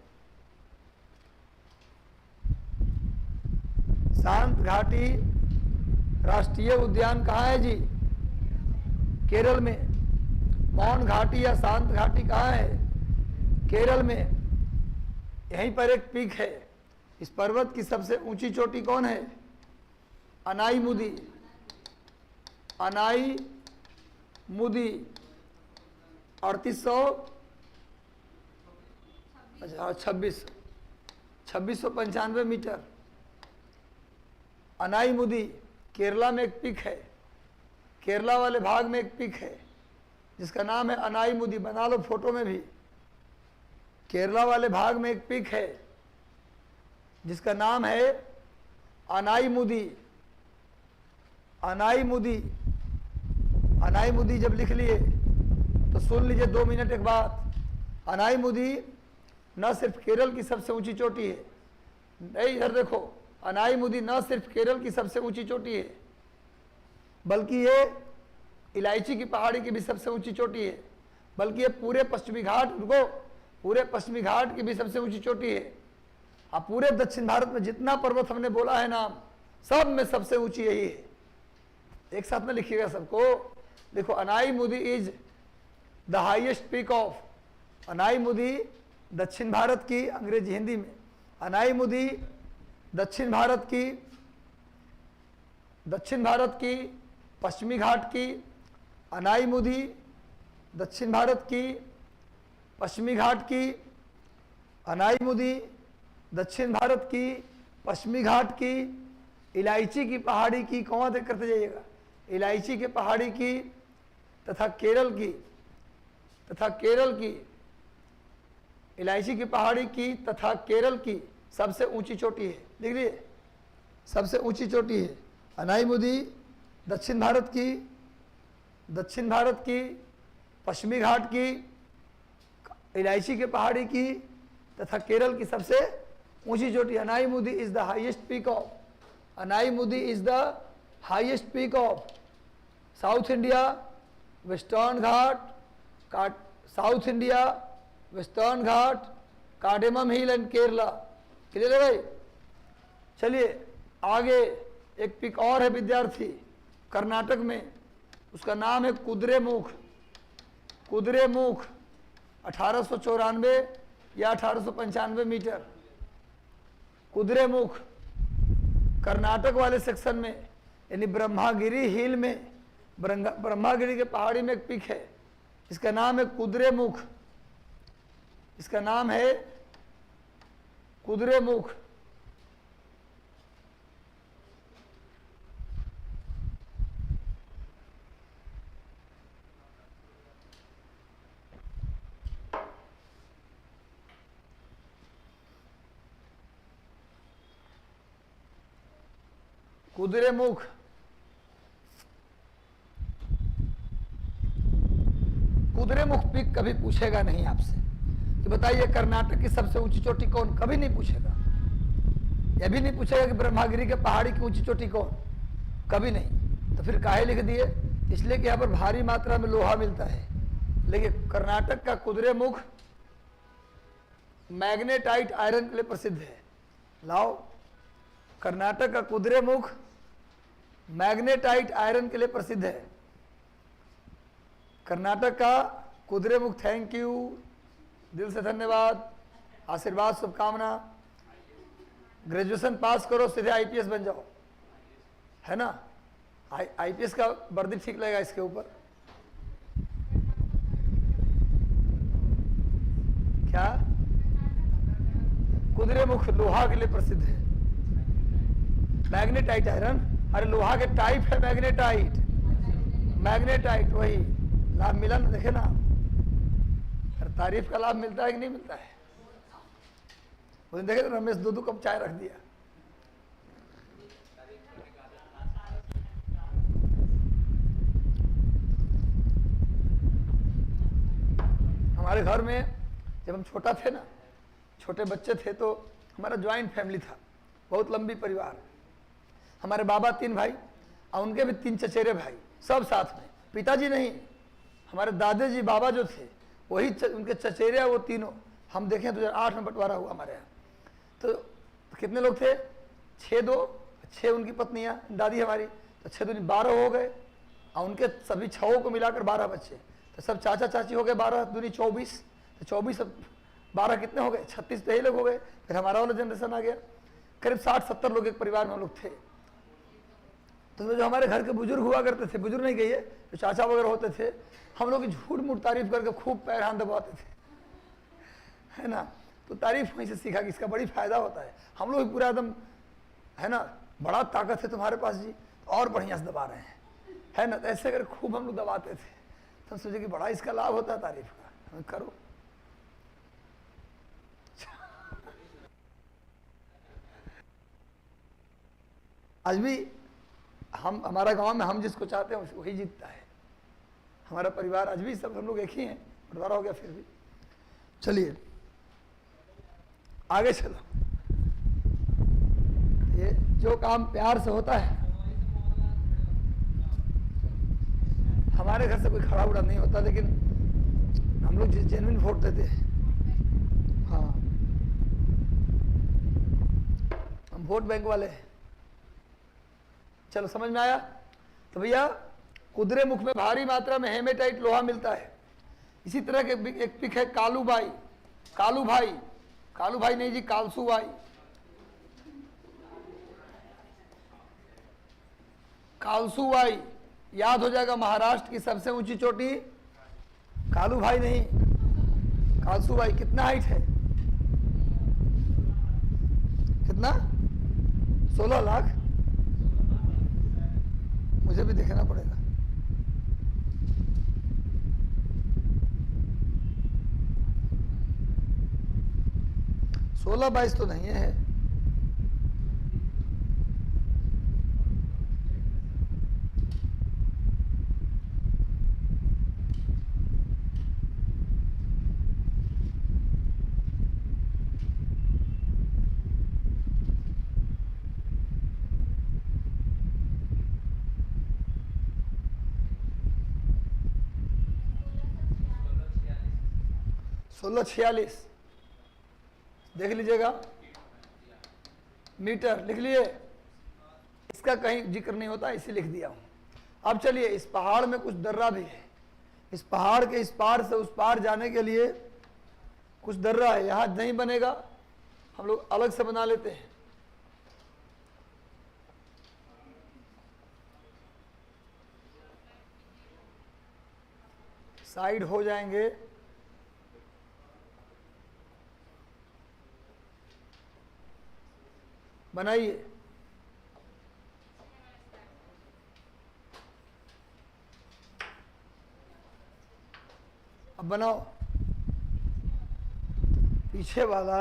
शांत घाटी राष्ट्रीय उद्यान कहाँ है जी? केरल में। मौन घाटी या शांत घाटी कहाँ है? केरल में। यहीं पर एक पीक है। इस पर्वत की सबसे ऊंची चोटी कौन है? अनाई मुदी, अनाई मुदी 2695 मीटर। अनाई मुदी केरला में एक पीक है, केरला वाले भाग में एक पीक है जिसका नाम है अनाई मुदी, बना लो फोटो में भी। केरला वाले भाग में एक पीक है जिसका नाम है अनाई मुदी। अनाई मुदी, अनाई मुदी जब लिख लिए तो सुन लीजिए 2 मिनट एक बात। अनाई मुदी न सिर्फ केरल की सबसे ऊंची चोटी है, नहीं इधर देखो, अनाई मुदी न सिर्फ केरल की सबसे ऊंची चोटी है बल्कि ये इलायची की पहाड़ी की भी सबसे ऊंची चोटी है, बल्कि ये पूरे पश्चिमी घाट, रुको, पूरे पश्चिमी घाट की भी सबसे ऊंची चोटी है। अब पूरे दक्षिण भारत में जितना पर्वत हमने बोला है नाम, सब में सबसे ऊंची यही है। एक साथ में लिखिएगा सबको, देखो Anamudi is the highest peak of, Anamudi दक्षिण भारत की, अंग्रेजी हिंदी में अनाई मुदी दक्षिण भारत की पश्चिमी घाट की, अनाई मुदी दक्षिण भारत की पश्चिमी घाट की, अनाई मुदी दक्षिण भारत की पश्चिमी घाट की, इलायची की पहाड़ी की, कौन तक करते जाइएगा, इलायची के पहाड़ी की तथा केरल की, इलायची की पहाड़ी की तथा केरल की सबसे ऊंची चोटी है। देख लीजिए, सबसे ऊंची चोटी है अनाई मुदी दक्षिण भारत की पश्चिमी घाट की, इलायची के पहाड़ी की तथा केरल की सबसे ऊंची चोटी। Anamudi is the highest peak of, Anamudi is the highest peak of south India western Ghat, south India western Ghat, cardamom hill and Kerala. Clear है भाई? चलिए आगे एक पीक और है विद्यार्थी, कर्नाटक में, उसका नाम है कुद्रेमुख। कुद्रेमुख 1894 या 1895 मीटर। कुद्रेमुख कर्नाटक वाले सेक्शन में, यानी ब्रह्मागिरी हिल में, ब्रह्मागिरी के पहाड़ी में एक पीक है, इसका नाम है कुद्रेमुख। इसका नाम है कुद्रेमुख। कुद्रेमुख कुद्रेमुख पीक कभी पूछेगा नहीं आपसे कि बताइए कर्नाटक की सबसे ऊंची चोटी कौन, कभी नहीं पूछेगा। यह भी नहीं पूछेगा कि ब्रह्मागिरी के पहाड़ी की ऊंची चोटी कौन, कभी नहीं। तो फिर काहे लिख दिए? इसलिए कि यहाँ पर भारी मात्रा में लोहा मिलता है। लेकिन कर्नाटक का कुद्रेमुख मैग्नेटाइट आयरन के लिए प्रसिद्ध है। लाओ, कर्नाटक का कुद्रेमुख मैग्नेटाइट आयरन के लिए प्रसिद्ध है। कर्नाटक का कुद्रेमुख, थैंक यू, दिल से धन्यवाद, आशीर्वाद, शुभकामना। ग्रेजुएशन पास करो, सीधे आईपीएस बन जाओ, है ना। आईपीएस का वर्दी ठीक लगेगा इसके ऊपर। क्या? कुद्रेमुख लोहा के लिए प्रसिद्ध है। मैग्नेटाइट आयरन, अरे लोहा के टाइप है मैग्नेटाइट। मैग्नेटाइट वही लाभ मिला ना, देखे ना। तारीफ का लाभ मिलता है कि नहीं मिलता है? वो देखे तो रमेश 2-2 कप चाय रख दिया। हमारे घर में जब हम छोटा थे ना, छोटे बच्चे थे, तो हमारा ज्वाइंट फैमिली था, बहुत लंबी परिवार। हमारे बाबा 3 भाई और उनके भी 3 चचेरे भाई, सब साथ में। पिताजी नहीं, हमारे दादाजी बाबा जो थे वही उनके चचेरे, वो तीनों। हम देखें 2008 में बंटवारा हुआ हमारे यहाँ। तो कितने लोग थे? 6 उनकी पत्नियाँ, दादी हमारी, तो 6 दूनी 12 हो गए। और उनके सभी 6 को मिलाकर 12 बच्चे, तो सब चाचा चाची हो गए, 12 दूनी 24, तो 24 अब 12 कितने हो गए? 36 तो यही लोग हो गए। फिर हमारा वाला जनरेशन आ गया, करीब 60-70 लोग एक परिवार में हम लोग थे। तो जो हमारे घर के बुजुर्ग हुआ करते थे, बुजुर्ग नहीं कहिए, जो चाचा वगैरह होते थे, हम लोग झूठ मूठ तारीफ करके खूब पैर हाथ दबाते थे, है ना। तो तारीफ वहीं से सीखा कि इसका बड़ी फायदा होता है। हम लोग पूरा एकदम, है ना, बड़ा ताकत है तुम्हारे पास जी, और बढ़िया से दबा रहे हैं, है ना। तो ऐसे कर खूब हम लोग दबाते थे। तो हम सोचे कि बड़ा इसका लाभ होता है तारीफ का, हम करो। आज भी हमारा गांव में हम जिसको चाहते हैं वही जीतता है। हमारा परिवार आज भी सब हम लोग एक ही हैं, बंटवारा हो गया फिर भी। चलिए आगे चलो। ये जो काम प्यार से होता है, हमारे घर से कोई खड़ा उड़ा नहीं होता, लेकिन हम लोग जेन्युइन वोट देते हैं। हाँ, हम वोट बैंक वाले हैं। चलो समझ में आया? तो भैया कुद्रेमुख में भारी मात्रा में हेमेटाइट लोहा मिलता है। इसी तरह के एक पिक है कालूबाई, कालू भाई नहीं जी, कालसूबाई। कालसूबाई याद हो जाएगा, महाराष्ट्र की सबसे ऊंची चोटी कालू भाई नहीं, कालसूबाई। कितना हाइट है? कितना? 16 लाख। मुझे भी देखना पड़ेगा। सोलह 22 तो नहीं है। सोलह 46 देख लीजिएगा, मीटर लिख लिए। इसका कहीं जिक्र नहीं होता, इसे लिख दिया हूं। अब चलिए, इस पहाड़ में कुछ दर्रा भी है। इस पहाड़ के इस पार से उस पार जाने के लिए कुछ दर्रा है। यहां नहीं बनेगा, हम लोग अलग से बना लेते हैं। साइड हो जाएंगे। बनाइए। अब बनाओ पीछे वाला,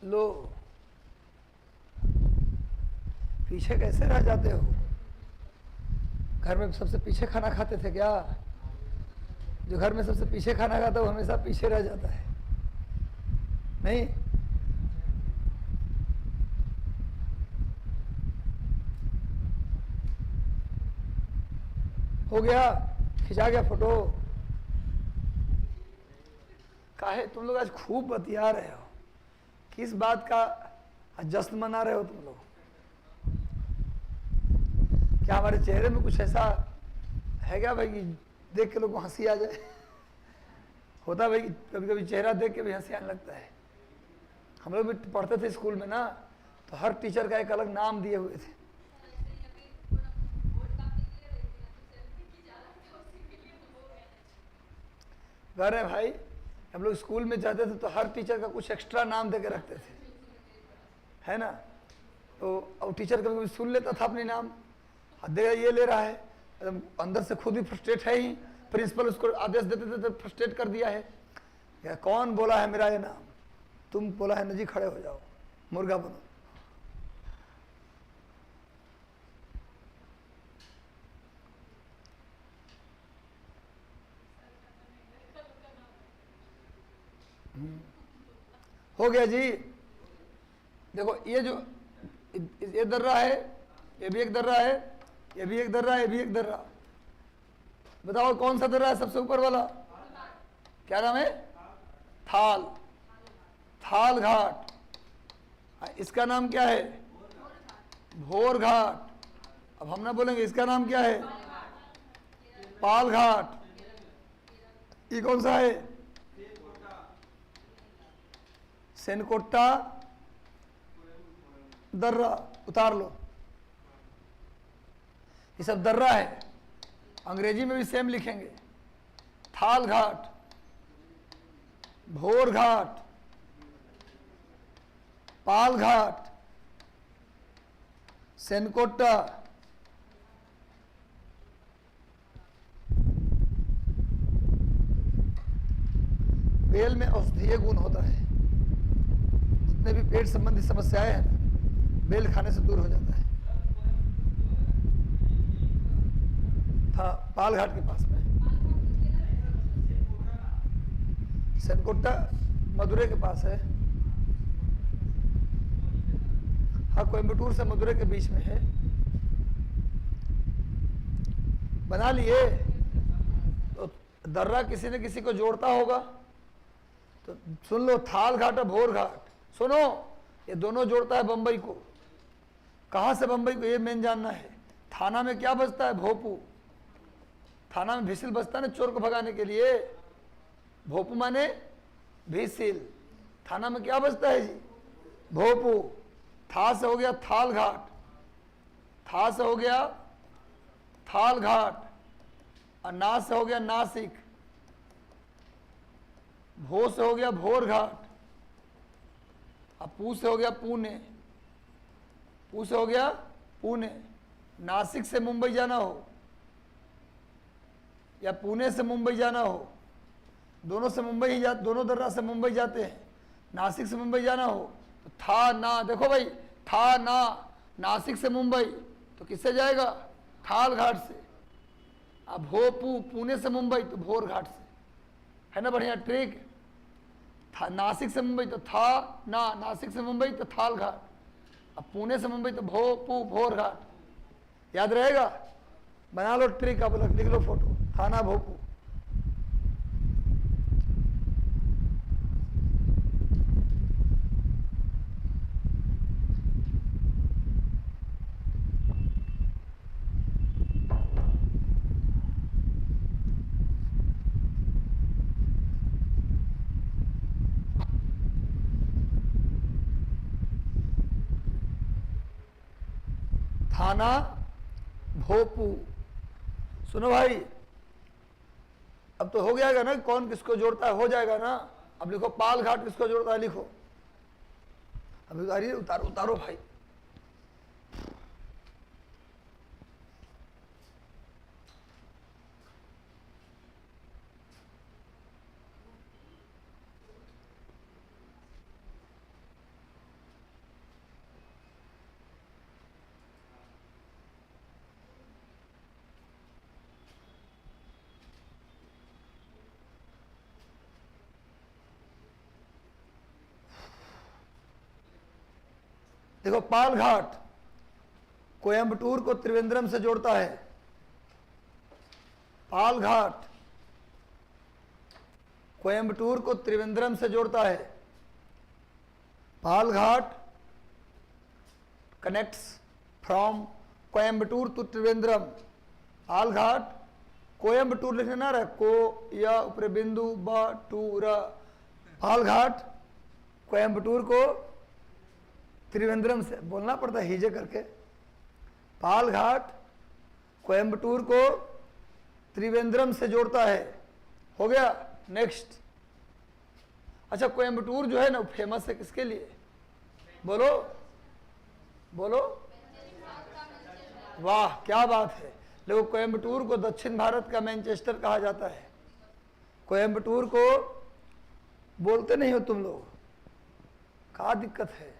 लो। पीछे कैसे रह जाते हो? घर में सबसे पीछे खाना खाते थे क्या? जो घर में सबसे पीछे खाना खाता है वो हमेशा पीछे रह जाता है, नहीं? हो गया? खिंचा गया फोटो? काहे तुम लोग आज खूब बतिया रहे हो? किस बात का जश्न मना रहे हो तुम लोग? क्या हमारे चेहरे में कुछ ऐसा है क्या भाई कि देख के लोग को हंसी आ जाए? होता भाई, कभी कभी चेहरा देख के भी हंसी आने लगता है। हम लोग भी पढ़ते थे स्कूल में ना, तो हर टीचर का एक अलग नाम दिए हुए थे। कह रहे भाई, हम लोग स्कूल में जाते थे तो हर टीचर का कुछ एक्स्ट्रा नाम दे के रखते थे, है ना? तो अब टीचर कभी कभी सुन लेता था अपने नाम, देखा ये ले रहा है, अंदर से खुद ही फ्रस्ट्रेट है ही। प्रिंसिपल उसको आदेश देते थे तो फ्रस्ट्रेट कर दिया है, या कौन बोला है मेरा ये नाम? तुम बोला है ना जी, खड़े हो जाओ, मुर्गा बनो। हो गया जी। देखो ये जो ये दर्रा है, ये भी एक दर्रा है, ये भी एक दर्रा है, ये भी एक दर्रा। बताओ कौन सा दर्रा है सबसे ऊपर वाला? क्या नाम है? थाल, थाल घाट। इसका नाम क्या है? भोर घाट। अब हम ना बोलेंगे इसका नाम क्या है? पाल घाट। ये कौन सा है? सेनकोट्टा दर्रा। उतार लो, ये सब दर्रा है। अंग्रेजी में भी सेम लिखेंगे, थाल घाट, भोर घाट, पाल घाट, सेनकोट्टा। बेल में औषधीय गुण होता है। जितने भी पेट संबंधी समस्याएं हैं ना, बेल खाने से दूर हो जाता है। था पाल घाट के पास में। सेनकोट्टा मदुरै के पास है। हाँ, कोयम्बटूर से मदुरै के बीच में है। बना लिए? तो दर्रा किसी न किसी को जोड़ता होगा, तो सुन लो, थाल घाट और भोर घाट। सुनो, ये दोनों जोड़ता है बंबई को। कहाँ से बंबई को, ये मेन जानना है। थाना में क्या बजता है? भोपू। थाना में भिसिल बजता है ना, चोर को भगाने के लिए। भोपू माने भिसिल। थाना में क्या बजता है जी? भोपू। था से हो गया थाल घाट, था से हो गया थाल घाट, और ना से हो गया नासिक, भो से हो गया भोर घाट, और पू से हो गया पुणे। पू से हो गया पुणे। नासिक से मुंबई जाना हो या पुणे से मुंबई जाना हो, दोनों से मुंबई ही जाते, दोनों दर्रा से मुंबई जाते हैं। नासिक से मुंबई जाना हो तो था ना, देखो भाई, था ना, नासिक से मुंबई तो किससे जाएगा? थाल घाट से। अब भो पू, पुणे से मुंबई तो भोर घाट से। है ना बढ़िया ट्रिक? था नासिक से मुंबई तो था ना, नासिक से मुंबई तो थाल घाट, अब पुणे से मुंबई तो भो पू भोर घाट। याद रहेगा? बना लो ट्रिक, अब लिख लो फोटो, थाना भोपू। थाना भोपू। सुनो भाई, अब तो हो गया ना, कौन किसको जोड़ता है हो जाएगा ना। अब लिखो पाल घाट किसको जोड़ता है, लिखो। अभी उतारिए, उतारो उतारो भाई। देखो, पाल घाट कोयंबटूर को त्रिवेंद्रम से जोड़ता है। पाल घाट कोयंबटूर को त्रिवेंद्रम से जोड़ता है। Palghat connects from Coimbatore to Trivandrum. Palghat Coimbatore लिखने ना रहे, को या ऊपर बिंदु ब टू र। पाल घाट कोयंबटूर को त्रिवेंद्रम से, बोलना पड़ता है हिजे करके। पाल घाट कोयंबटूर को त्रिवेंद्रम से जोड़ता है। हो गया। नेक्स्ट। अच्छा, कोयंबटूर जो है ना फेमस है किसके लिए? बोलो बोलो। वाह, क्या बात है। लोग कोयंबटूर को दक्षिण भारत का मैनचेस्टर कहा जाता है। कोयंबटूर को बोलते नहीं हो तुम लोग, क्या दिक्कत है?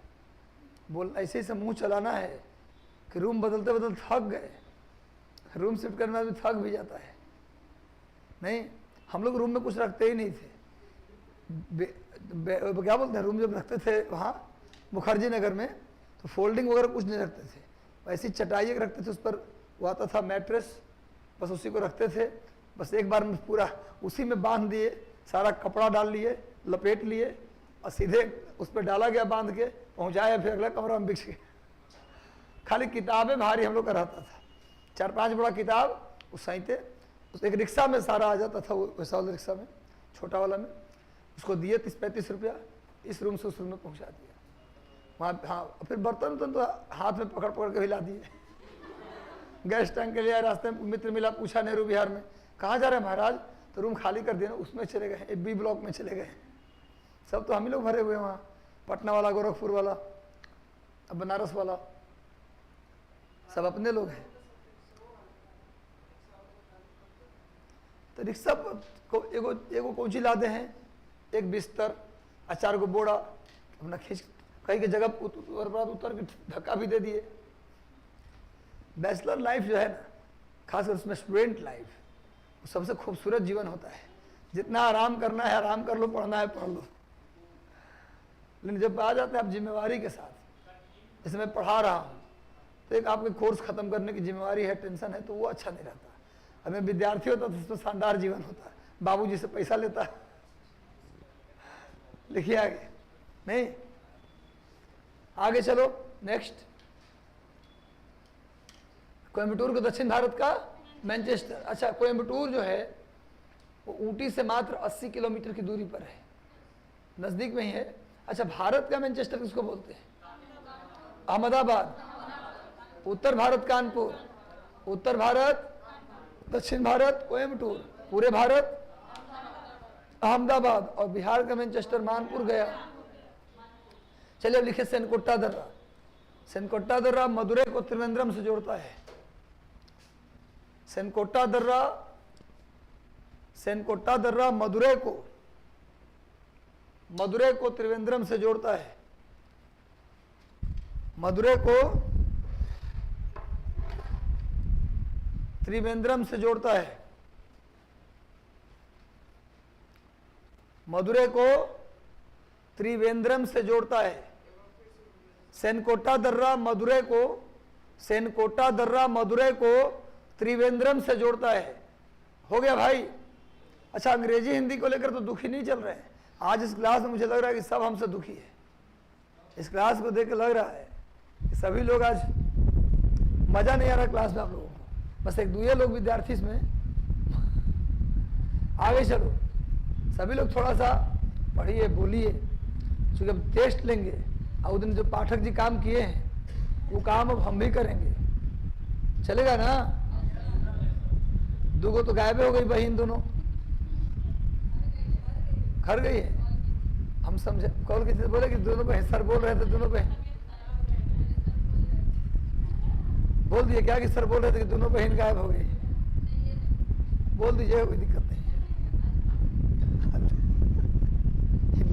बोल ऐसे ही मुंह चलाना है कि रूम बदलते बदलते थक गए। रूम शिफ्ट करने में थक भी जाता है। नहीं, हम लोग रूम में कुछ रखते ही नहीं थे। क्या बोलते हैं, रूम जब रखते थे वहाँ मुखर्जी नगर में, तो फोल्डिंग वगैरह कुछ नहीं रखते थे। वैसी चटाई एक रखते थे, उस पर वो आता था मैट्रेस, बस उसी को रखते थे। बस एक बार में पूरा उसी में बांध दिए, सारा कपड़ा डाल लिए, लपेट लिए और सीधे उस पर डाला गया, बांध के पहुँचाया, फिर अगला कमरा में बिछ गए। खाली किताबें भारी हम लोग का रहता था, 4-5 बड़ा किताब उस सहिते, उस एक रिक्शा में सारा आ जाता था, वो वैसा वाला रिक्शा में, छोटा वाला में। उसको दिए 30-35 रुपया, इस रूम से उस रूम में पहुँचा दिया वहाँ। हाँ, फिर बर्तन तो हाथ में पकड़ पकड़ के हिला दिए। गैस टैंक के लिए रास्ते में मित्र मिला, पूछा नेहरू बिहार में कहाँ जा रहे हैं महाराज, तो रूम खाली कर दिया ना, उसमें चले गए, बी ब्लॉक में चले गए। सब तो हम ही लोग भरे हुए वहाँ, पटना वाला, गोरखपुर वाला, अब बनारस वाला, सब अपने लोग हैं। तो रिक्शा को एगो कौची लाते हैं, एक बिस्तर, 4 गो बोरा, अपना खींच कहीं की जगह उतर के धक्का भी दे दिए। बैचलर लाइफ जो है ना, खासकर उसमें स्टूडेंट लाइफ, वो सबसे खूबसूरत जीवन होता है। जितना आराम करना है आराम कर लो, पढ़ना है पढ़ लो। लेकिन जब आ जाते हैं आप जिम्मेवारी के साथ, जैसे मैं पढ़ा रहा हूँ, तो एक आपके कोर्स खत्म करने की जिम्मेवारी है, टेंशन है, तो वो अच्छा नहीं रहता। हमें विद्यार्थी होता तो उसमें शानदार जीवन होता है, बाबूजी से पैसा लेता है। लिखिए आगे, नहीं आगे चलो। नेक्स्ट, कोयंबटूर को दक्षिण भारत का मैनचेस्टर। अच्छा, कोयंबटूर जो है वो ऊटी से मात्र 80 किलोमीटर की दूरी पर है, नजदीक में ही है। अच्छा, भारत का मैनचेस्टर किसको बोलते हैं? अहमदाबाद। उत्तर भारत कानपुर, उत्तर भारत, दक्षिण भारत कोयंबटूर, पूरे भारत अहमदाबाद, और बिहार का मैनचेस्टर मानपुर गया। चलिए अब लिखे सेनकोट्टा दर्रा। सेनकोट्टा दर्रा मदुरै को त्रिवेंद्रम से जोड़ता है। सेनकोट्टा दर्रा, सेनकोट्टा दर्रा मदुरै को त्रिवेंद्रम से जोड़ता है। मदुरै को त्रिवेंद्रम से जोड़ता है। मदुरै को त्रिवेंद्रम से जोड़ता है। सेनकोट्टा दर्रा मदुरै को, सेनकोट्टा दर्रा मदुरै को त्रिवेंद्रम से जोड़ता है। हो गया भाई। अच्छा, अंग्रेजी हिंदी को लेकर तो दुखी नहीं चल रहे हैं आज इस क्लास में। मुझे लग रहा है कि सब हमसे दुखी है। इस क्लास को देख के लग रहा है कि सभी लोग आज मजा नहीं आ रहा क्लास में आप लोगों को, बस एक दूसरे लोग विद्यार्थी इसमें। आगे चलो, सभी लोग थोड़ा सा पढ़िए, बोलिए, क्योंकि अब टेस्ट लेंगे और उस दिन जो पाठक जी काम किए हैं वो काम अब हम भी करेंगे। चलेगा ना? दूगो तो गायब हो गई बहन, दोनों घर गई है। हम समझे कॉल किसी बोले कि दोनों बहन, सर बोल रहे थे दोनों बहन, बोल दिए क्या कि सर बोल रहे थे कि दोनों बहन गायब हो गई, बोल दीजिए कोई दिक्कत नहीं है,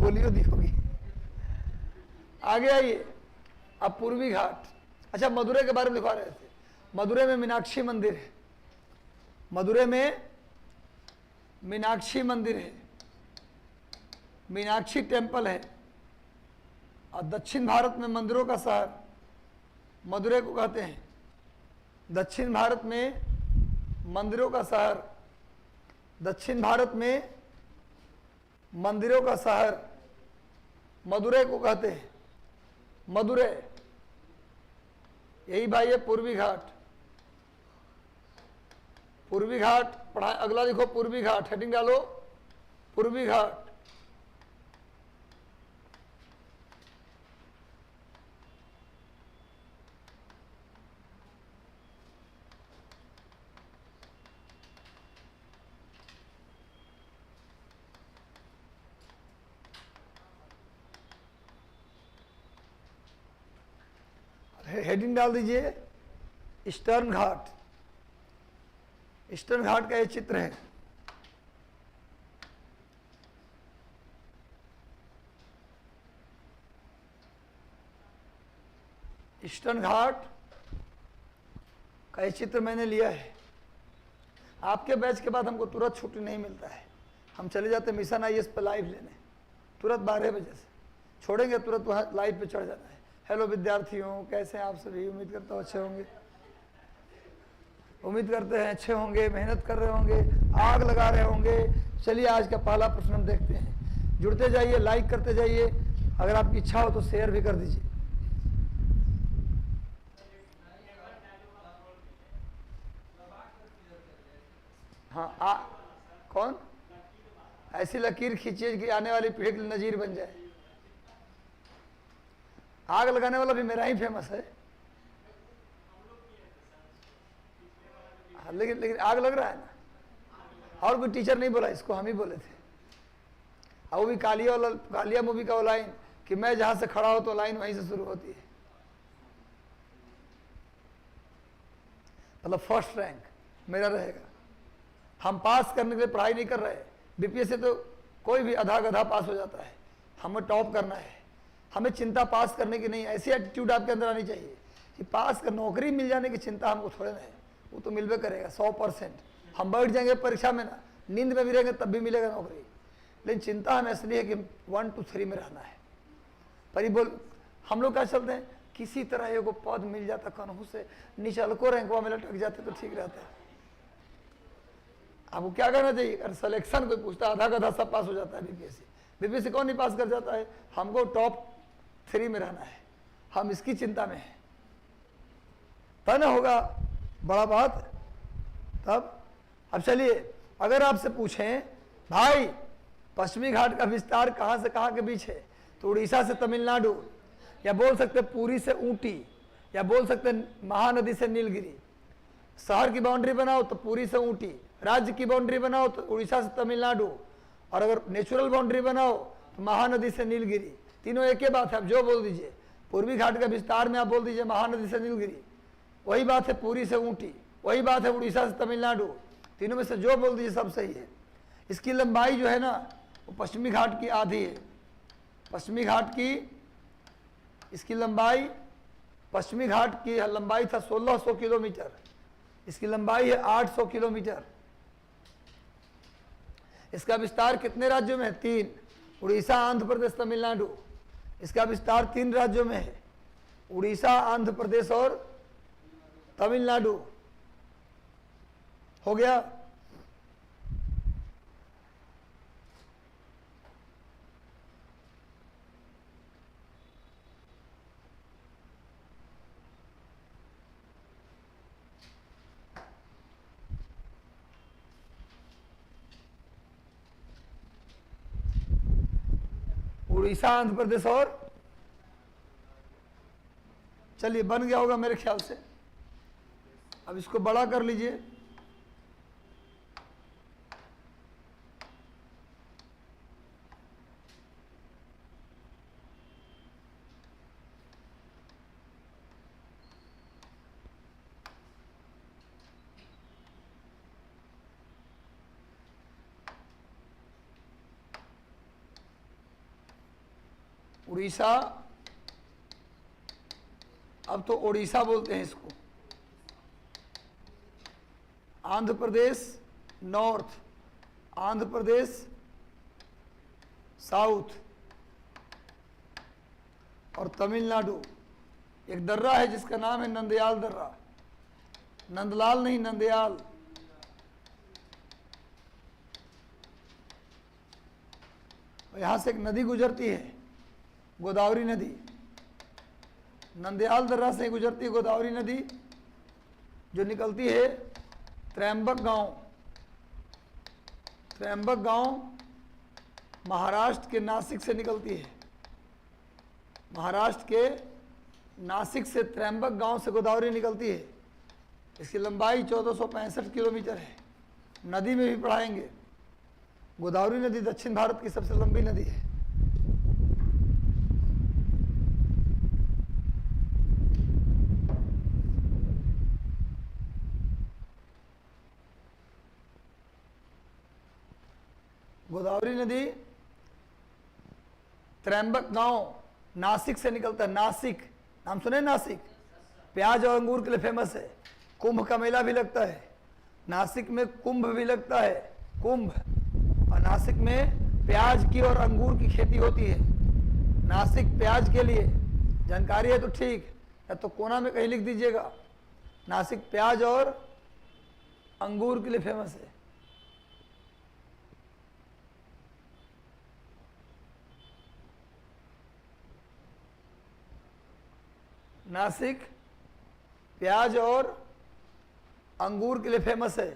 बोलियो दी होगी। आगे आइए, अब पूर्वी घाट। अच्छा, मदुरै के बारे में लिखवा रहे थे। मदुरै में मीनाक्षी मंदिर है, मदुरै में मीनाक्षी मंदिर है, मीनाक्षी टेम्पल है। और दक्षिण भारत में मंदिरों का शहर मदुरै को कहते हैं। दक्षिण भारत में मंदिरों का शहर, दक्षिण भारत में मंदिरों का शहर मदुरै को कहते हैं। मदुरै, यही भाई है पूर्वी घाट। पूर्वी घाट पढ़ा, अगला लिखो पूर्वी घाट, हेडिंग डालो पूर्वी घाट। हेडिंग डाल दीजिए ईस्टर्न घाट। ईस्टर्न घाट का ये चित्र है। ईस्टर्न घाट का ये चित्र मैंने लिया है। आपके बैच के बाद हमको तुरंत छुट्टी नहीं मिलता है, हम चले जाते मिशन IAS पे लाइव लेने, तुरंत 12 बजे से छोड़ेंगे, तुरंत वहाँ लाइव पे चढ़ जाना है। हेलो विद्यार्थियों, कैसे हैं आप सभी? उम्मीद करता हूँ अच्छे होंगे, उम्मीद करते हैं अच्छे होंगे, मेहनत कर रहे होंगे, आग लगा रहे होंगे। चलिए आज का पहला प्रश्न हम देखते हैं। जुड़ते जाइए, लाइक करते जाइए, अगर आपकी इच्छा हो तो शेयर भी कर दीजिए। हाँ, कौन? ऐसी लकीर खींचिए कि आने वाली पीढ़ी के लिए नजीर बन जाए। आग लगाने वाला भी मेरा ही फेमस है। लेकिन आग लग रहा है ना, और कोई टीचर नहीं बोला इसको, हम ही बोले थे। और वो भी कालिया मूवी का वो लाइन कि मैं जहां से खड़ा हो तो लाइन वहीं से शुरू होती है। मतलब फर्स्ट रैंक मेरा रहेगा। हम पास करने के लिए पढ़ाई नहीं कर रहे। BPS से तो कोई भी आधा गधा पास हो जाता है, हमें टॉप करना है। हमें चिंता पास करने की नहीं, ऐसी एटीट्यूड आपके अंदर आनी चाहिए कि पास कर, नौकरी मिल जाने की चिंता हमको थोड़े ना है, वो तो मिलवे करेगा 100%। हम बैठ जाएंगे परीक्षा में ना, नींद में भी रहेंगे तब भी मिलेगा नौकरी, लेकिन चिंता हमें इसलिए है कि 1 to 3 में रहना है। पर बोल हम लोग क्या चलते हैं, किसी तरह ये को पद मिल जाता कन्हू से, निचलको रैंकवा में लटक जाते तो ठीक रहता है। आपको क्या करना चाहिए? अगर सिलेक्शन कोई पूछता है, आधा गधा सब पास हो जाता है BPSC कौन नहीं पास कर जाता है? हमको टॉप 3 में रहना है, हम इसकी चिंता में हैं। तब ना होगा बड़ा बात तब। अब चलिए, अगर आपसे पूछें भाई पश्चिमी घाट का विस्तार कहाँ से कहाँ के बीच है, तो उड़ीसा से तमिलनाडु, या बोल सकते पुरी से ऊटी, या बोल सकते महानदी से नीलगिरी। शहर की बाउंड्री बनाओ तो पुरी से ऊटी, राज्य की बाउंड्री बनाओ तो उड़ीसा से तमिलनाडु, और अगर नेचुरल बाउंड्री बनाओ तो महानदी से नीलगिरी। तीनों एक ही बात है, आप जो बोल दीजिए। पूर्वी घाट का विस्तार में आप बोल दीजिए महानदी से नीलगिरी, वही बात है पुरी से ऊटी, वही बात है उड़ीसा से तमिलनाडु। तीनों में से जो बोल दीजिए सब सही है। इसकी लंबाई जो है ना, वो पश्चिमी घाट की आधी है। पश्चिमी घाट की, इसकी लंबाई, पश्चिमी घाट की लंबाई था 1600 किलोमीटर, इसकी लंबाई है 800 किलोमीटर। इसका विस्तार कितने राज्यों में है? 3, उड़ीसा, आंध्र प्रदेश, तमिलनाडु। इसका विस्तार 3 राज्यों में है, उड़ीसा, आंध्र प्रदेश और तमिलनाडु। हो गया? उड़ीसा, आंध्र प्रदेश और, चलिए बन गया होगा मेरे ख्याल से। अब इसको बड़ा कर लीजिए। उड़ीसा, अब तो ओडिशा बोलते हैं इसको। आंध्र प्रदेश नॉर्थ, आंध्र प्रदेश साउथ, और तमिलनाडु। एक दर्रा है जिसका नाम है नंदयाल दर्रा, नंदलाल नहीं, नंदयाल। यहां से एक नदी गुजरती है, गोदावरी नदी, नंदयाल दर्रा से गुजरती है गोदावरी नदी, जो निकलती है त्रयंबक गांव। त्रयंबक गांव महाराष्ट्र के नासिक से निकलती है। महाराष्ट्र के नासिक से त्रयंबक गांव से गोदावरी निकलती है। इसकी लंबाई 1465 किलोमीटर है। नदी में भी पढ़ाएंगे। गोदावरी नदी दक्षिण भारत की सबसे लंबी नदी है। गोदावरी नदी त्रयंबक गांव नासिक से निकलता है। नासिक नाम सुने? नासिक प्याज और अंगूर के लिए फेमस है। कुंभ का मेला भी लगता है नासिक में, कुंभ भी लगता है, कुंभ। और नासिक में प्याज की और अंगूर की खेती होती है। नासिक प्याज के लिए, जानकारी है तो ठीक, या तो कोना में कहीं लिख दीजिएगा। नासिक प्याज और अंगूर के लिए फेमस है। नासिक प्याज और अंगूर के लिए फेमस है।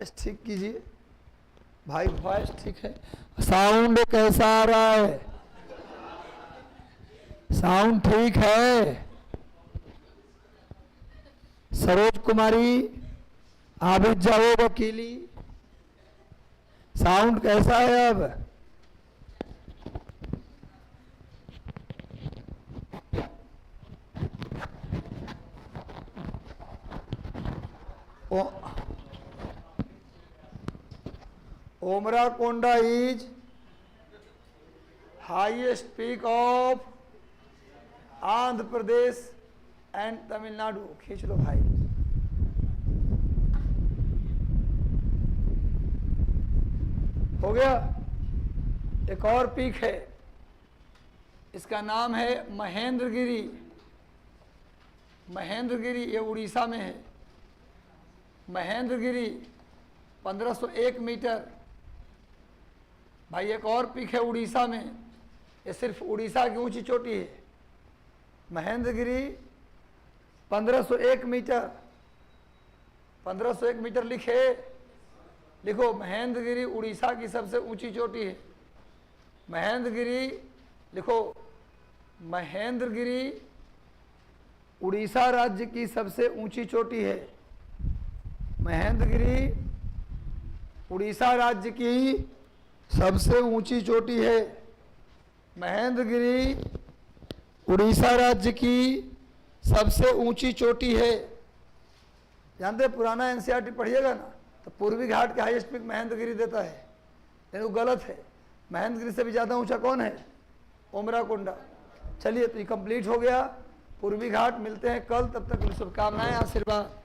ठीक कीजिए भाई, वॉइस ठीक है? साउंड कैसा आ रहा है? साउंड ठीक है? सरोज कुमारी, आबिद जावेद वकीली, साउंड कैसा है अब? Armakonda is highest peak of Andhra Pradesh and Tamil Nadu. खींच लो भाई। हो गया। एक और पीक है, इसका नाम है महेंद्रगिरी। महेंद्रगिरी ये उड़ीसा में है। महेंद्रगिरी 1501 मीटर। भाई एक और पीक है उड़ीसा में, ये सिर्फ उड़ीसा की ऊंची चोटी है। महेंद्रगिरी 1501 मीटर। 1501 मीटर लिखो। महेंद्रगिरी उड़ीसा की सबसे ऊंची चोटी है। महेंद्रगिरी लिखो। महेंद्रगिरी उड़ीसा राज्य की सबसे ऊंची चोटी है। महेंद्रगिरी उड़ीसा राज्य की सबसे ऊंची चोटी है। महेंद्रगिरी उड़ीसा राज्य की सबसे ऊंची चोटी है। जानते हैं, पुराना एनसीईआरटी पढ़िएगा ना, तो पूर्वी घाट के हाईएस्ट पीक महेंद्रगिरी देता है, लेकिन वो गलत है। महेंद्रगिरी से भी ज़्यादा ऊंचा कौन है? ओमराकोंडा। चलिए, तो ये कंप्लीट हो गया पूर्वी घाट। मिलते हैं कल, तब तक शुभकामनाएं, आशीर्वाद।